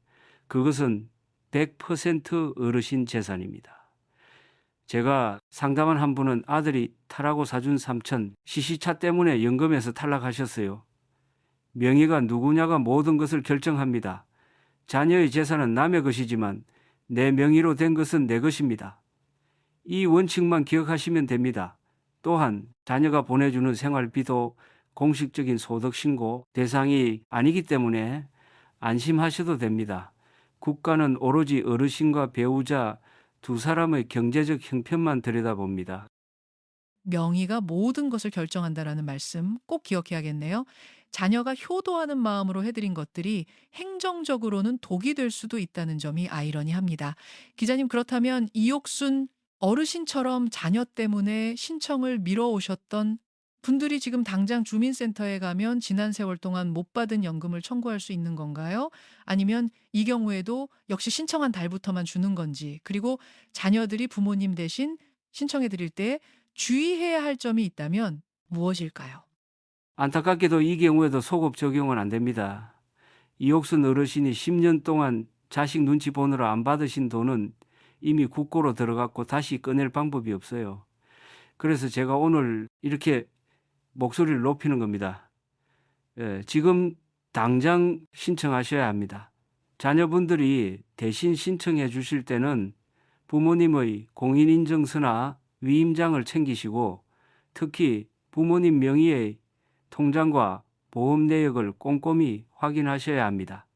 B: 그것은 100% 어르신 재산입니다. 제가 상담한 한 분은 아들이 타라고 사준 삼천 CC차 때문에 연금에서 탈락하셨어요. 명의가 누구냐가 모든 것을 결정합니다. 자녀의 재산은 남의 것이지만 내 명의로 된 것은 내 것입니다. 이 원칙만 기억하시면 됩니다. 또한 자녀가 보내주는 생활비도 공식적인 소득신고 대상이 아니기 때문에 안심하셔도 됩니다. 국가는 오로지 어르신과 배우자 두 사람의 경제적 형편만 들여다봅니다.
A: 명의가 모든 것을 결정한다라는 말씀 꼭 기억해야겠네요. 자녀가 효도하는 마음으로 해드린 것들이 행정적으로는 독이 될 수도 있다는 점이 아이러니합니다. 기자님, 그렇다면 이옥순 어르신처럼 자녀 때문에 신청을 미뤄오셨던 분들이 지금 당장 주민센터에 가면 지난 세월 동안 못 받은 연금을 청구할 수 있는 건가요? 아니면 이 경우에도 역시 신청한 달부터만 주는 건지, 그리고 자녀들이 부모님 대신 신청해 드릴 때 주의해야 할 점이 있다면 무엇일까요?
B: 안타깝게도 이 경우에도 소급 적용은 안 됩니다. 이옥순 어르신이 10년 동안 자식 눈치 보느라 안 받으신 돈은 이미 국고로 들어갔고 다시 꺼낼 방법이 없어요. 그래서 제가 오늘 이렇게 목소리를 높이는 겁니다. 지금 당장 신청하셔야 합니다. 자녀분들이 대신 신청해 주실 때는 부모님의 공인인증서나 위임장을 챙기시고, 특히 부모님 명의의 통장과 보험 내역을 꼼꼼히 확인하셔야 합니다.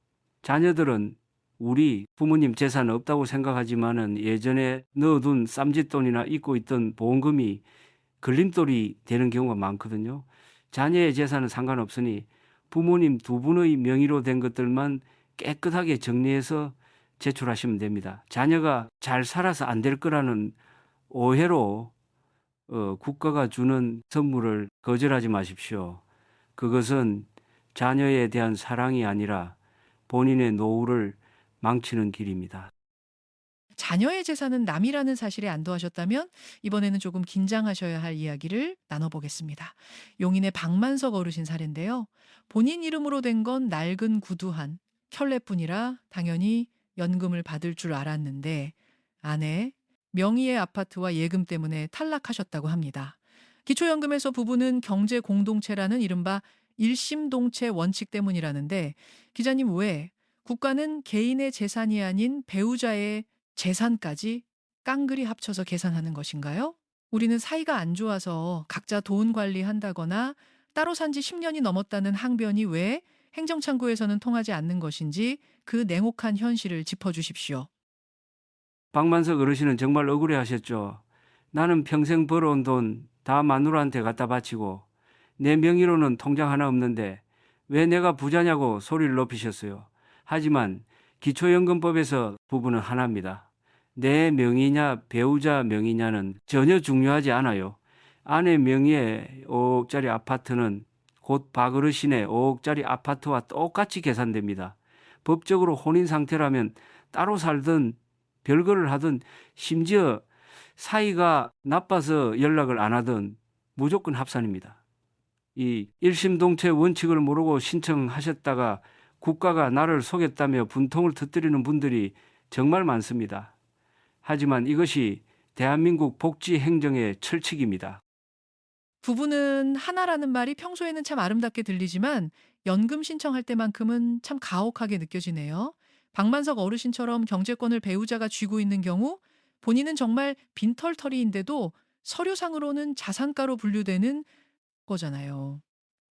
B: 자녀들은 우리 부모님 재산 없다고 생각하지만은 예전에 넣어둔 쌈짓돈이나 잊고 있던 보험금이 걸림돌이 되는 경우가 많거든요. 자녀의 재산은 상관없으니 부모님 두 분의 명의로 된 것들만 깨끗하게 정리해서 제출하시면 됩니다. 자녀가 잘 살아서 안 될 거라는 오해로 국가가 주는 선물을 거절하지 마십시오. 그것은 자녀에 대한 사랑이 아니라 본인의 노후를 망치는 길입니다.
A: 자녀의 재산은 남이라는 사실에 안도하셨다면 이번에는 조금 긴장하셔야 할 이야기를 나눠보겠습니다. 용인의 박만석 어르신 사례인데요. 본인 이름으로 된 건 낡은 구두 한 켤레뿐이라 당연히 연금을 받을 줄 알았는데, 아내 명의의 아파트와 예금 때문에 탈락하셨다고 합니다. 기초연금에서 부부는 경제 공동체라는 이른바 일심동체 원칙 때문이라는데, 기자님, 왜 국가는 개인의 재산이 아닌 배우자의 재산까지 깡그리 합쳐서 계산하는 것인가요? 우리는 사이가 안 좋아서 각자 돈 관리한다거나 따로 산지 10년이 넘었다는 항변이 왜 행정창구에서는 통하지 않는 것인지, 그 냉혹한 현실을 짚어주십시오.
B: 박만석 어르신은 정말 억울해하셨죠. 나는 평생 벌어온 돈 다 마누라한테 갖다 바치고 내 명의로는 통장 하나 없는데 왜 내가 부자냐고 소리를 높이셨어요. 하지만 기초연금법에서 부부는 하나입니다. 내 명의냐 배우자 명의냐는 전혀 중요하지 않아요. 아내 명의의 5억짜리 아파트는 곧 박 어르신의 5억짜리 아파트와 똑같이 계산됩니다. 법적으로 혼인 상태라면 따로 살든 별거를 하든, 심지어 사이가 나빠서 연락을 안 하든 무조건 합산입니다. 이 일심동체 원칙을 모르고 신청하셨다가 국가가 나를 속였다며 분통을 터뜨리는 분들이 정말 많습니다. 하지만 이것이 대한민국 복지 행정의 철칙입니다.
A: 부부는 하나라는 말이 평소에는 참 아름답게 들리지만 연금 신청할 때만큼은 참 가혹하게 느껴지네요. 박만석 어르신처럼 경제권을 배우자가 쥐고 있는 경우 본인은 정말 빈털터리인데도 서류상으로는 자산가로 분류되는 거잖아요.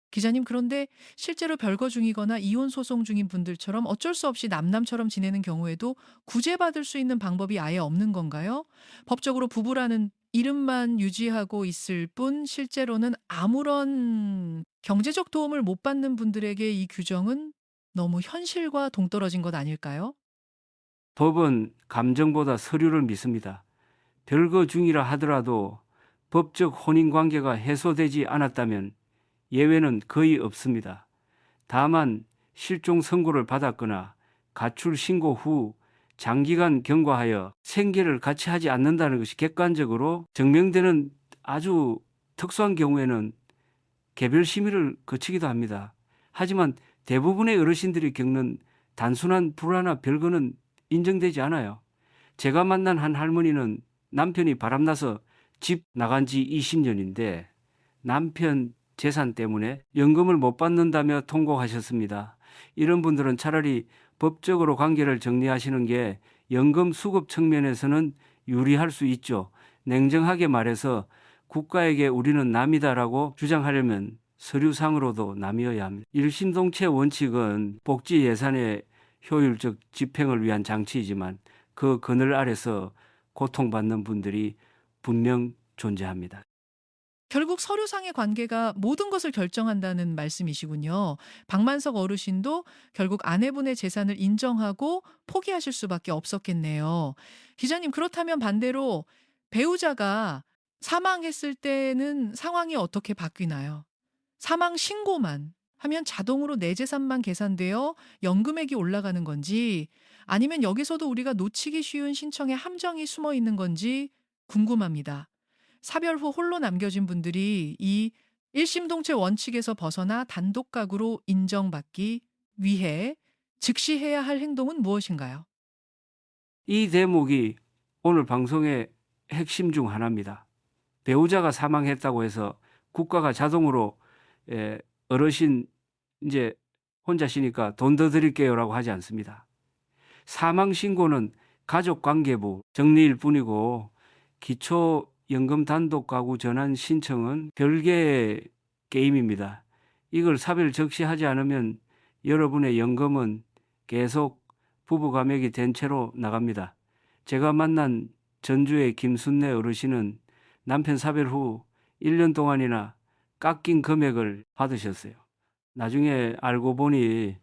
A: 기자님, 그런데 실제로 별거 중이거나 이혼 소송 중인 분들처럼 어쩔 수 없이 남남처럼 지내는 경우에도 구제받을 수 있는 방법이 아예 없는 건가요? 법적으로 부부라는 이름만 유지하고 있을 뿐 실제로는 아무런 경제적 도움을 못 받는 분들에게 이 규정은 너무 현실과 동떨어진 것 아닐까요?
B: 법은 감정보다 서류를 믿습니다. 별거 중이라 하더라도 법적 혼인 관계가 해소되지 않았다면 예외는 거의 없습니다. 다만 실종 선고를 받았거나 가출 신고 후 장기간 경과하여 생계를 같이 하지 않는다는 것이 객관적으로 증명되는 아주 특수한 경우에는 개별 심의를 거치기도 합니다. 하지만 대부분의 어르신들이 겪는 단순한 불화나 별거는 인정되지 않아요. 제가 만난 한 할머니는 남편이 바람나서 집 나간 지 20년인데 남편 재산 때문에 연금을 못 받는다며 통곡하셨습니다. 이런 분들은 차라리 법적으로 관계를 정리하시는 게 연금 수급 측면에서는 유리할 수 있죠. 냉정하게 말해서 국가에게 우리는 남이다라고 주장하려면 서류상으로도 남이어야 합니다. 일심동체 원칙은 복지 예산의 효율적 집행을 위한 장치이지만 그 그늘 아래서 고통받는 분들이 분명 존재합니다.
A: 결국 서류상의 관계가 모든 것을 결정한다는 말씀이시군요. 박만석 어르신도 결국 아내분의 재산을 인정하고 포기하실 수밖에 없었겠네요. 기자님, 그렇다면 반대로 배우자가 사망했을 때는 상황이 어떻게 바뀌나요? 사망 신고만 하면 자동으로 내 재산만 계산되어 연금액이 올라가는 건지, 아니면 여기서도 우리가 놓치기 쉬운 신청의 함정이 숨어 있는 건지 궁금합니다. 사별 후 홀로 남겨진 분들이 이 일심동체 원칙에서 벗어나 단독 가구로 인정받기 위해 즉시 해야 할 행동은 무엇인가요?
B: 이 대목이 오늘 방송의 핵심 중 하나입니다. 배우자가 사망했다고 해서 국가가 자동으로 어르신 이제 혼자시니까 돈 더 드릴게요라고 하지 않습니다. 사망 신고는 가족관계부 정리일 뿐이고 기초연금 단독 가구 전환 신청은 별개의 게임입니다. 이걸 사별 적시하지 않으면 여러분의 연금은 계속 부부 감액이 된 채로 나갑니다. 제가 만난 전주의 김순례 어르신은 남편 사별 후 1년 동안이나 깎인 금액을 받으셨어요. 나중에 알고 보니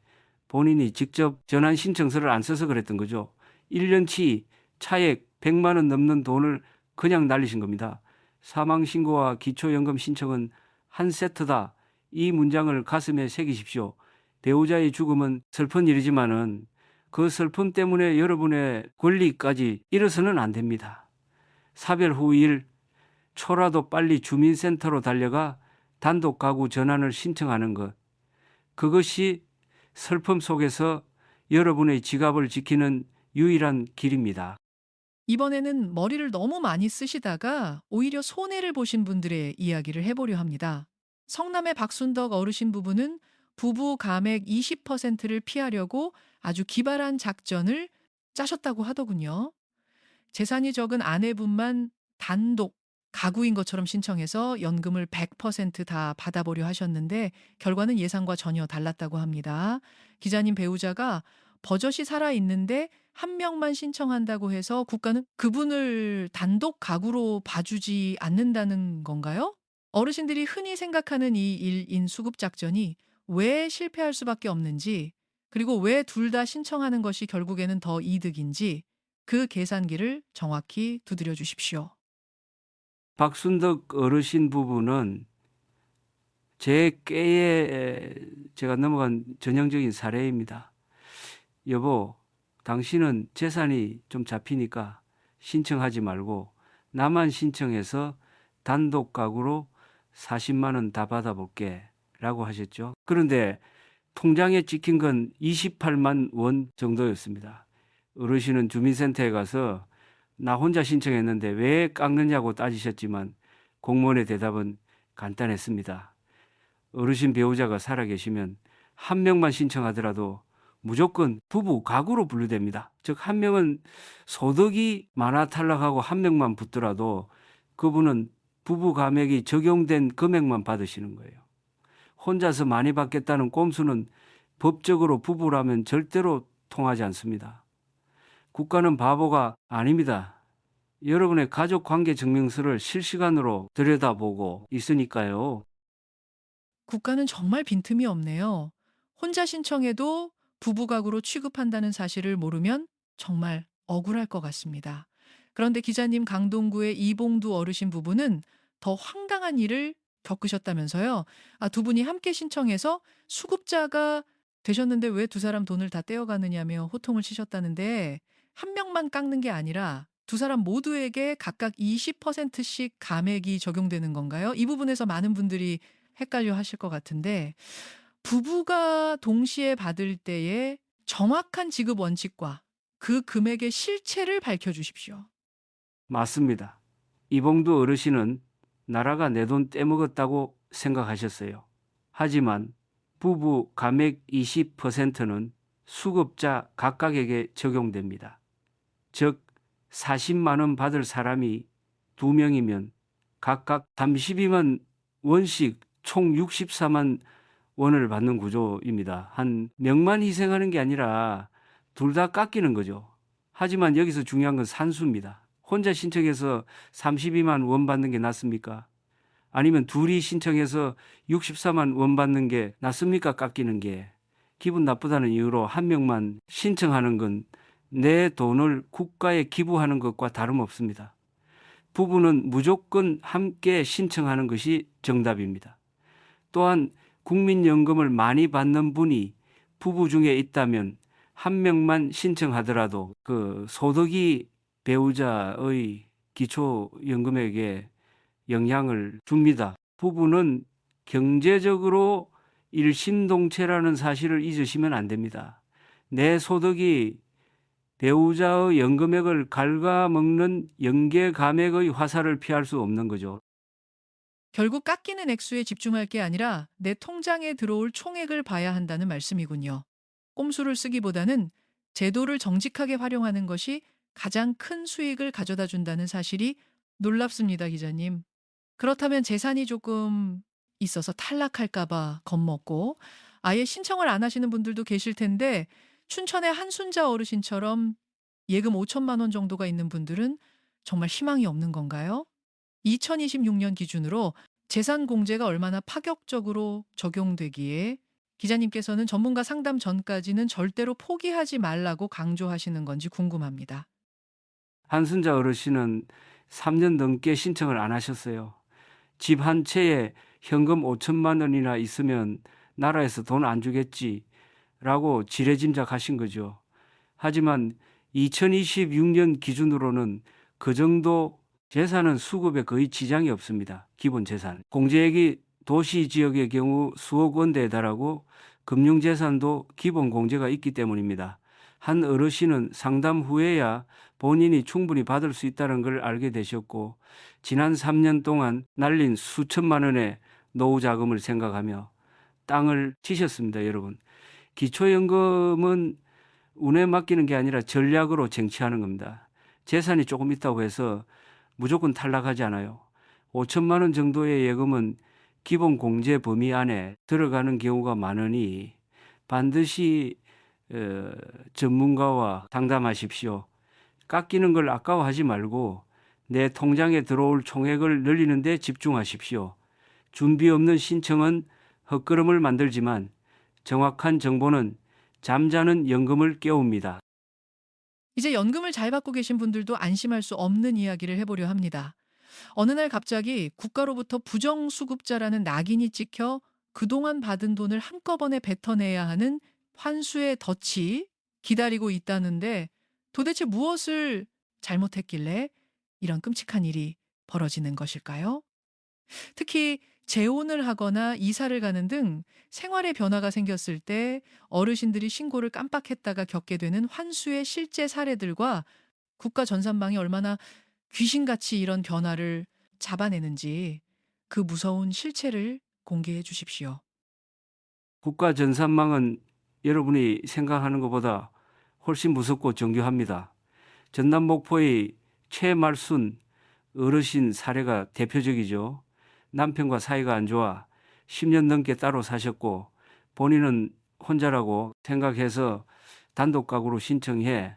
B: 본인이 직접 전환 신청서를 안 써서 그랬던 거죠. 1년치 차액 100만 원 넘는 돈을 그냥 날리신 겁니다. 사망 신고와 기초연금 신청은 한 세트다. 이 문장을 가슴에 새기십시오. 배우자의 죽음은 슬픈 일이지만은 그 슬픔 때문에 여러분의 권리까지 잃어서는 안 됩니다. 사별 후일 초라도 빨리 주민센터로 달려가 단독 가구 전환을 신청하는 것. 그것이 슬픔 속에서 여러분의 지갑을 지키는 유일한 길입니다.
A: 이번에는 머리를 너무 많이 쓰시다가 오히려 손해를 보신 분들의 이야기를 해보려 합니다. 성남의 박순덕 어르신 부부는 부부 감액 20%를 피하려고 아주 기발한 작전을 짜셨다고 하더군요. 재산이 적은 아내분만 단독 가구인 것처럼 신청해서 연금을 100%다 받아보려 하셨는데 결과는 예상과 전혀 달랐다고 합니다. 기자님, 배우자가 버젓이 살아있는데 한 명만 신청한다고 해서 국가는 그분을 단독 가구로 봐주지 않는다는 건가요? 어르신들이 흔히 생각하는 이 1인 수급 작전이 왜 실패할 수밖에 없는지, 그리고 왜 둘 다 신청하는 것이 결국에는 더 이득인지 그 계산기를 정확히 두드려 주십시오.
B: 박순덕 어르신 부부는 제 꾀에 제가 넘어간 전형적인 사례입니다. 여보, 당신은 재산이 좀 잡히니까 신청하지 말고 나만 신청해서 단독 가구로 40만 원 다 받아볼게 라고 하셨죠. 그런데 통장에 찍힌 건 28만 원 정도였습니다. 어르신은 주민센터에 가서 나 혼자 신청했는데 왜 깎느냐고 따지셨지만 공무원의 대답은 간단했습니다. 어르신 배우자가 살아계시면 한 명만 신청하더라도 무조건 부부 가구로 분류됩니다. 즉 한 명은 소득이 많아 탈락하고 한 명만 붙더라도 그분은 부부 감액이 적용된 금액만 받으시는 거예요. 혼자서 많이 받겠다는 꼼수는 법적으로 부부라면 절대로 통하지 않습니다. 국가는 바보가 아닙니다. 여러분의 가족관계 증명서를 실시간으로 들여다보고 있으니까요.
A: 국가는 정말 빈틈이 없네요. 혼자 신청해도 부부가구로 취급한다는 사실을 모르면 정말 억울할 것 같습니다. 그런데 기자님 강동구의 이봉두 어르신 부부는 더 황당한 일을 겪으셨다면서요. 두 분이 함께 신청해서 수급자가 되셨는데 왜 두 사람 돈을 다 떼어가느냐며 호통을 치셨다는데 한 명만 깎는 게 아니라 두 사람 모두에게 각각 20%씩 감액이 적용되는 건가요? 이 부분에서 많은 분들이 헷갈려 하실 것 같은데 부부가 동시에 받을 때의 정확한 지급 원칙과 그 금액의 실체를 밝혀 주십시오.
B: 맞습니다. 이봉두 어르신은 나라가 내 돈 떼먹었다고 생각하셨어요. 하지만 부부 감액 20%는 수급자 각각에게 적용됩니다. 즉 40만 원 받을 사람이 2명이면 각각 32만 원씩 총 64만 원을 받는 구조입니다. 한 명만 희생하는 게 아니라 둘 다 깎이는 거죠. 하지만 여기서 중요한 건 산수입니다. 혼자 신청해서 32만 원 받는 게 낫습니까? 아니면 둘이 신청해서 64만 원 받는 게 낫습니까? 깎이는 게. 기분 나쁘다는 이유로 한 명만 신청하는 건 내 돈을 국가에 기부하는 것과 다름없습니다. 부부는 무조건 함께 신청하는 것이 정답입니다. 또한 국민연금을 많이 받는 분이 부부 중에 있다면 한 명만 신청하더라도 그 소득이 배우자의 기초연금액에 영향을 줍니다. 부부는 경제적으로 일심동체라는 사실을 잊으시면 안 됩니다. 내 소득이 배우자의 연금액을 갉아먹는 연계감액의 화살을 피할 수 없는 거죠.
A: 결국 깎이는 액수에 집중할 게 아니라 내 통장에 들어올 총액을 봐야 한다는 말씀이군요. 꼼수를 쓰기보다는 제도를 정직하게 활용하는 것이 가장 큰 수익을 가져다 준다는 사실이 놀랍습니다, 기자님. 그렇다면 재산이 조금 있어서 탈락할까봐 겁먹고 아예 신청을 안 하시는 분들도 계실 텐데 춘천의 한순자 어르신처럼 예금 5천만 원 정도가 있는 분들은 정말 희망이 없는 건가요? 2026년 기준으로 재산 공제가 얼마나 파격적으로 적용되기에 기자님께서는 전문가 상담 전까지는 절대로 포기하지 말라고 강조하시는 건지 궁금합니다.
B: 한순자 어르신은 3년 넘게 신청을 안 하셨어요. 집 한 채에 현금 5천만 원이나 있으면 나라에서 돈 안 주겠지라고 지레짐작하신 거죠. 하지만 2026년 기준으로는 그 정도 재산은 수급에 거의 지장이 없습니다. 기본 재산. 공제액이 도시 지역의 경우 수억 원대에 달하고 금융재산도 기본 공제가 있기 때문입니다. 한 어르신은 상담 후에야 본인이 충분히 받을 수 있다는 걸 알게 되셨고 지난 3년 동안 날린 수천만 원의 노후 자금을 생각하며 땅을 치셨습니다. 여러분. 기초연금은 운에 맡기는 게 아니라 전략으로 쟁취하는 겁니다. 재산이 조금 있다고 해서 무조건 탈락하지 않아요. 5천만 원 정도의 예금은 기본 공제 범위 안에 들어가는 경우가 많으니 반드시 전문가와 상담하십시오. 깎이는 걸 아까워하지 말고 내 통장에 들어올 총액을 늘리는 데 집중하십시오. 준비 없는 신청은 헛걸음을 만들지만 정확한 정보는 잠자는 연금을 깨웁니다.
A: 이제 연금을 잘 받고 계신 분들도 안심할 수 없는 이야기를 해보려 합니다. 어느 날 갑자기 국가로부터 부정수급자라는 낙인이 찍혀 그동안 받은 돈을 한꺼번에 뱉어내야 하는 환수의 덫이 기다리고 있다는데 도대체 무엇을 잘못했길래 이런 끔찍한 일이 벌어지는 것일까요? 특히 재혼을 하거나 이사를 가는 등 생활의 변화가 생겼을 때 어르신들이 신고를 깜빡했다가 겪게 되는 환수의 실제 사례들과 국가 전산망이 얼마나 귀신같이 이런 변화를 잡아내는지 그 무서운 실체를 공개해 주십시오.
B: 국가 전산망은 여러분이 생각하는 것보다 훨씬 무섭고 정교합니다. 전남 목포의 최말순 어르신 사례가 대표적이죠. 남편과 사이가 안 좋아 10년 넘게 따로 사셨고 본인은 혼자라고 생각해서 단독 가구로 신청해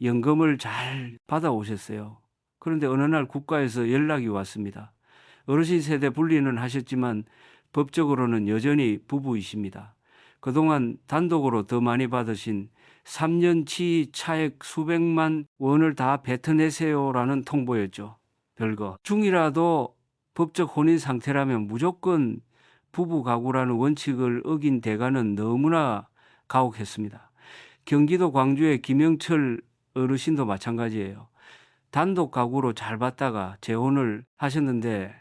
B: 연금을 잘 받아오셨어요. 그런데 어느 날 국가에서 연락이 왔습니다. 어르신 세대 분리는 하셨지만 법적으로는 여전히 부부이십니다. 그동안 단독으로 더 많이 받으신 3년치 차액 수백만 원을 다 뱉어내세요라는 통보였죠. 별거. 중이라도 법적 혼인 상태라면 무조건 부부 가구라는 원칙을 어긴 대가는 너무나 가혹했습니다. 경기도 광주의 김영철 어르신도 마찬가지예요. 단독 가구로 잘 받다가 재혼을 하셨는데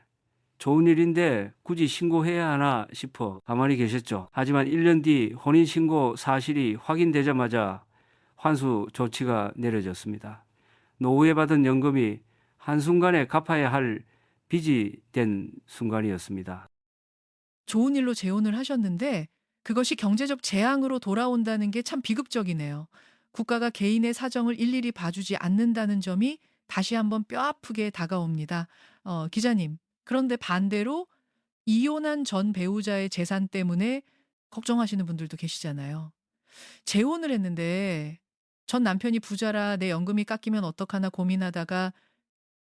B: 좋은 일인데 굳이 신고해야 하나 싶어 가만히 계셨죠. 하지만 1년 뒤 혼인신고 사실이 확인되자마자 환수 조치가 내려졌습니다. 노후에 받은 연금이 한순간에 갚아야 할 빚이 된 순간이었습니다.
A: 좋은 일로 재혼을 하셨는데 그것이 경제적 재앙으로 돌아온다는 게 참 비극적이네요. 국가가 개인의 사정을 일일이 봐주지 않는다는 점이 다시 한번 뼈아프게 다가옵니다. 기자님, 그런데 반대로 이혼한 전 배우자의 재산 때문에 걱정하시는 분들도 계시잖아요. 재혼을 했는데 전 남편이 부자라 내 연금이 깎이면 어떡하나 고민하다가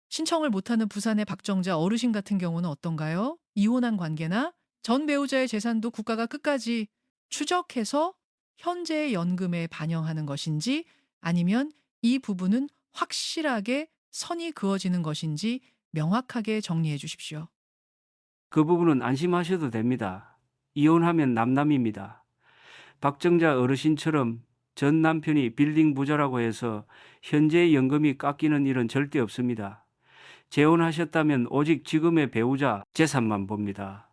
A: 신청을 못하는 부산의 박정자 어르신 같은 경우는 어떤가요? 이혼한 관계나 전 배우자의 재산도 국가가 끝까지 추적해서 현재의 연금에 반영하는 것인지 아니면 이 부분은 확실하게 선이 그어지는 것인지 명확하게 정리해 주십시오.
B: 그 부분은 안심하셔도 됩니다. 이혼하면 남남입니다. 박정자 어르신처럼 전 남편이 빌딩 부자라고 해서 현재 연금이 깎이는 일은 절대 없습니다. 재혼하셨다면 오직 지금의 배우자 재산만 봅니다.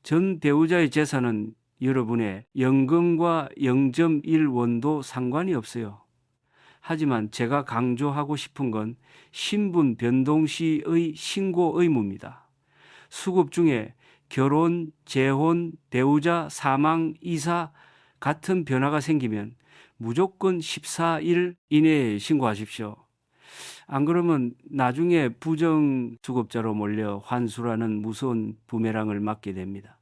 B: 전 배우자의 재산은 여러분의 연금과 0.1원도 상관이 없어요. 하지만 제가 강조하고 싶은 건 신분 변동 시의 신고 의무입니다. 수급 중에 결혼, 재혼, 배우자, 사망, 이사 같은 변화가 생기면 무조건 14일 이내에 신고하십시오. 안 그러면 나중에 부정수급자로 몰려 환수라는 무서운 부메랑을 맞게 됩니다.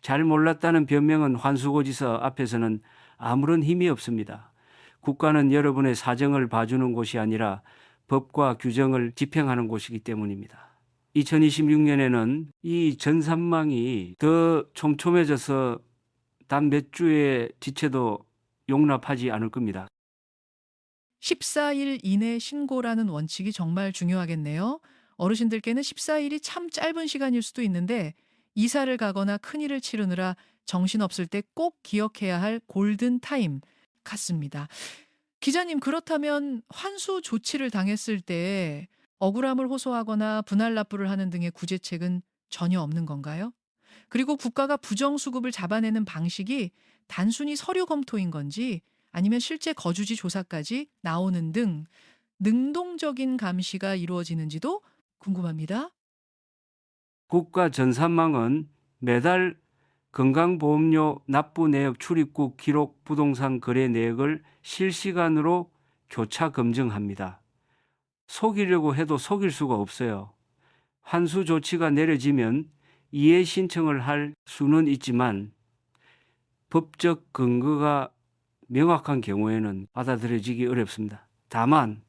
B: 잘 몰랐다는 변명은 환수고지서 앞에서는 아무런 힘이 없습니다. 국가는 여러분의 사정을 봐주는 곳이 아니라 법과 규정을 집행하는 곳이기 때문입니다. 2026년에는 이 전산망이 더 촘촘해져서 단 몇 주의 지체도 용납하지 않을 겁니다.
A: 14일 이내 신고라는 원칙이 정말 중요하겠네요. 어르신들께는 14일이 참 짧은 시간일 수도 있는데 이사를 가거나 큰일을 치르느라 정신없을 때 꼭 기억해야 할 골든 타임 같습니다. 기자님, 그렇다면 환수 조치를 당했을 때 억울함을 호소하거나 분할 납부를 하는 등의 구제책은 전혀 없는 건가요? 그리고 국가가 부정수급을 잡아내는 방식이 단순히 서류 검토인 건지 아니면 실제 거주지 조사까지 나오는 등 능동적인 감시가 이루어지는지도 궁금합니다.
B: 국가 전산망은 매달 건강보험료 납부 내역 출입국 기록 부동산 거래 내역을 실시간으로 교차 검증합니다. 속이려고 해도 속일 수가 없어요. 환수 조치가 내려지면 이해 신청을 할 수는 있지만 법적 근거가 명확한 경우에는 받아들여지기 어렵습니다. 다만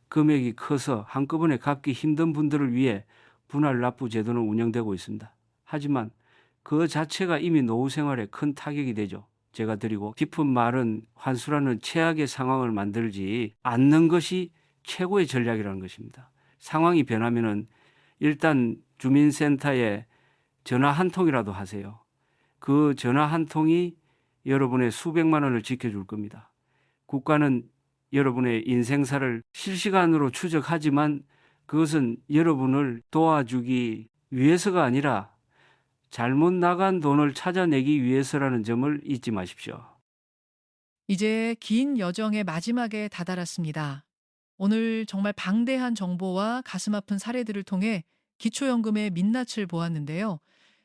B: 금액이 커서 한꺼번에 갚기 힘든 분들을 위해 분할 납부 제도는 운영되고 있습니다. 하지만 그 자체가 이미 노후 생활에 큰 타격이 되죠. 제가 드리고 싶은 말은 환수라는 최악의 상황을 만들지 않는 것이 최고의 전략이라는 것입니다. 상황이 변하면은 일단 주민센터에 전화 한 통이라도 하세요. 그 전화 한 통이 여러분의 수백만 원을 지켜줄 겁니다. 국가는 여러분의 인생사를 실시간으로 추적하지만 그것은 여러분을 도와주기 위해서가 아니라 잘못 나간 돈을 찾아내기 위해서라는 점을 잊지 마십시오.
A: 이제 긴 여정의 마지막에 다다랐습니다. 오늘 정말 방대한 정보와 가슴 아픈 사례들을 통해 기초연금의 민낯을 보았는데요.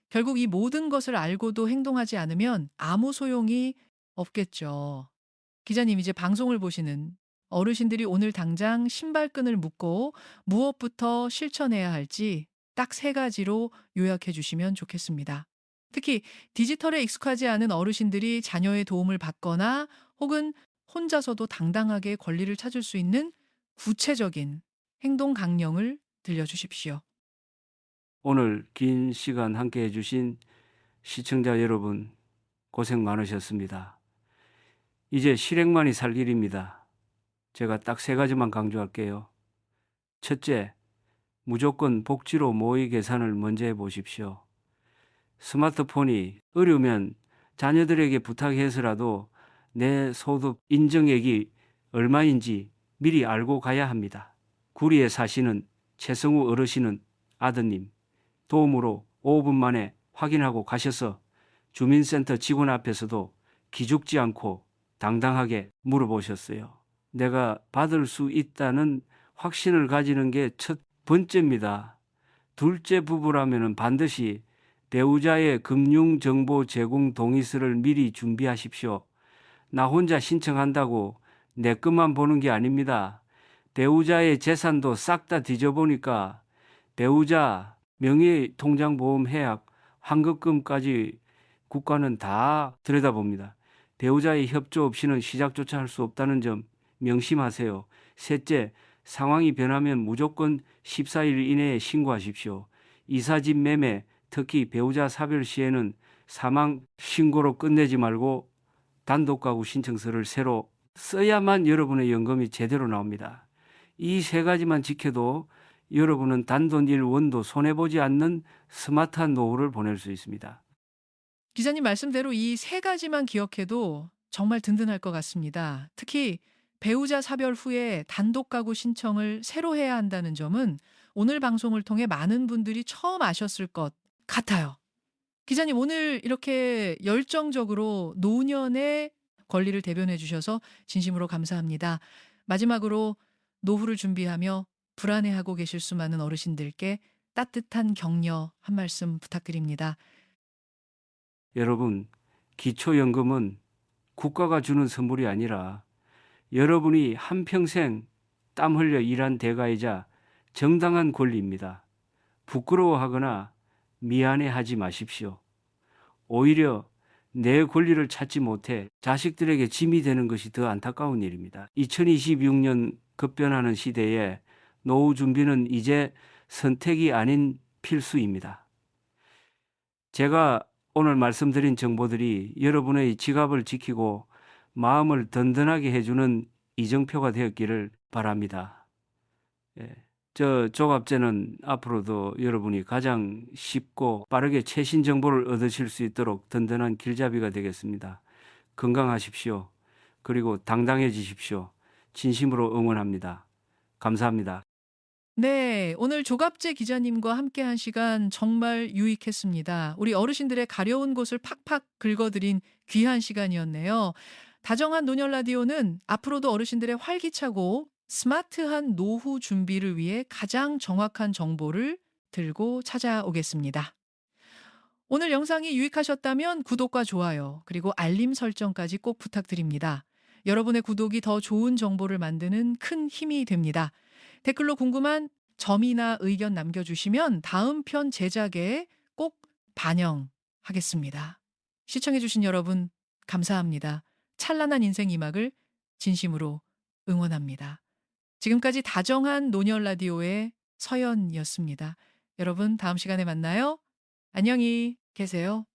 A: 결국 이 모든 것을 알고도 행동하지 않으면 아무 소용이 없겠죠. 기자님, 이제 방송을 보시는 어르신들이 오늘 당장 신발끈을 묶고 무엇부터 실천해야 할지 딱 세 가지로 요약해 주시면 좋겠습니다. 특히 디지털에 익숙하지 않은 어르신들이 자녀의 도움을 받거나 혹은 혼자서도 당당하게 권리를 찾을 수 있는 구체적인 행동 강령을 들려주십시오.
B: 오늘 긴 시간 함께 해주신 시청자 여러분 고생 많으셨습니다. 이제 실행만이 살 일입니다. 제가 딱 세 가지만 강조할게요. 첫째, 무조건 복지로 모의 계산을 먼저 해보십시오. 스마트폰이 어려우면 자녀들에게 부탁해서라도 내 소득 인정액이 얼마인지 미리 알고 가야 합니다. 구리에 사시는 최성우 어르신은 아드님 도움으로 5분 만에 확인하고 가셔서 주민센터 직원 앞에서도 기죽지 않고 당당하게 물어보셨어요. 내가 받을 수 있다는 확신을 가지는 게 첫 번째입니다. 둘째 부부라면 반드시 배우자의 금융정보 제공 동의서를 미리 준비하십시오. 나 혼자 신청한다고 내 것만 보는 게 아닙니다. 배우자의 재산도 싹 다 뒤져보니까 배우자 명의통장보험 해약, 환급금까지 국가는 다 들여다봅니다. 배우자의 협조 없이는 시작조차 할 수 없다는 점 명심하세요. 셋째, 상황이 변하면 무조건 14일 이내에 신고하십시오. 이사집 매매, 특히 배우자 사별 시에는 사망 신고로 끝내지 말고 단독가구 신청서를 새로 써야만 여러분의 연금이 제대로 나옵니다. 이 세 가지만 지켜도 여러분은 단돈 1원도 손해보지 않는 스마트한 노후를 보낼 수 있습니다.
A: 기자님 말씀대로 이 세 가지만 기억해도 정말 든든할 것 같습니다. 특히 배우자 사별 후에 단독 가구 신청을 새로 해야 한다는 점은 오늘 방송을 통해 많은 분들이 처음 아셨을 것 같아요. 기자님, 오늘 이렇게 열정적으로 노년의 권리를 대변해 주셔서 진심으로 감사합니다. 마지막으로 노후를 준비하며 불안해하고 계실 수 많은 어르신들께 따뜻한 격려 한 말씀 부탁드립니다.
B: 여러분, 기초연금은 국가가 주는 선물이 아니라 여러분이 한평생 땀 흘려 일한 대가이자 정당한 권리입니다. 부끄러워하거나 미안해하지 마십시오. 오히려 내 권리를 찾지 못해 자식들에게 짐이 되는 것이 더 안타까운 일입니다. 2026년 급변하는 시대에 노후 준비는 이제 선택이 아닌 필수입니다. 제가 오늘 말씀드린 정보들이 여러분의 지갑을 지키고 마음을 든든하게 해주는 이정표가 되었기를 바랍니다. 저 조갑제는 앞으로도 여러분이 가장 쉽고 빠르게 최신 정보를 얻으실 수 있도록 든든한 길잡이가 되겠습니다. 건강하십시오. 그리고 당당해지십시오. 진심으로 응원합니다. 감사합니다.
A: 네, 오늘 조갑재 기자님과 함께한 시간 정말 유익했습니다. 우리 어르신들의 가려운 곳을 팍팍 긁어드린 귀한 시간이었네요. 다정한 노년 라디오는 앞으로도 어르신들의 활기차고 스마트한 노후 준비를 위해 가장 정확한 정보를 들고 찾아오겠습니다. 오늘 영상이 유익하셨다면 구독과 좋아요, 그리고 알림 설정까지 꼭 부탁드립니다. 여러분의 구독이 더 좋은 정보를 만드는 큰 힘이 됩니다. 댓글로 궁금한 점이나 의견 남겨주시면 다음 편 제작에 꼭 반영하겠습니다. 시청해주신 여러분, 감사합니다. 찬란한 인생 이막을 진심으로 응원합니다. 지금까지 다정한 노년 라디오의 서연이었습니다. 여러분, 다음 시간에 만나요. 안녕히 계세요.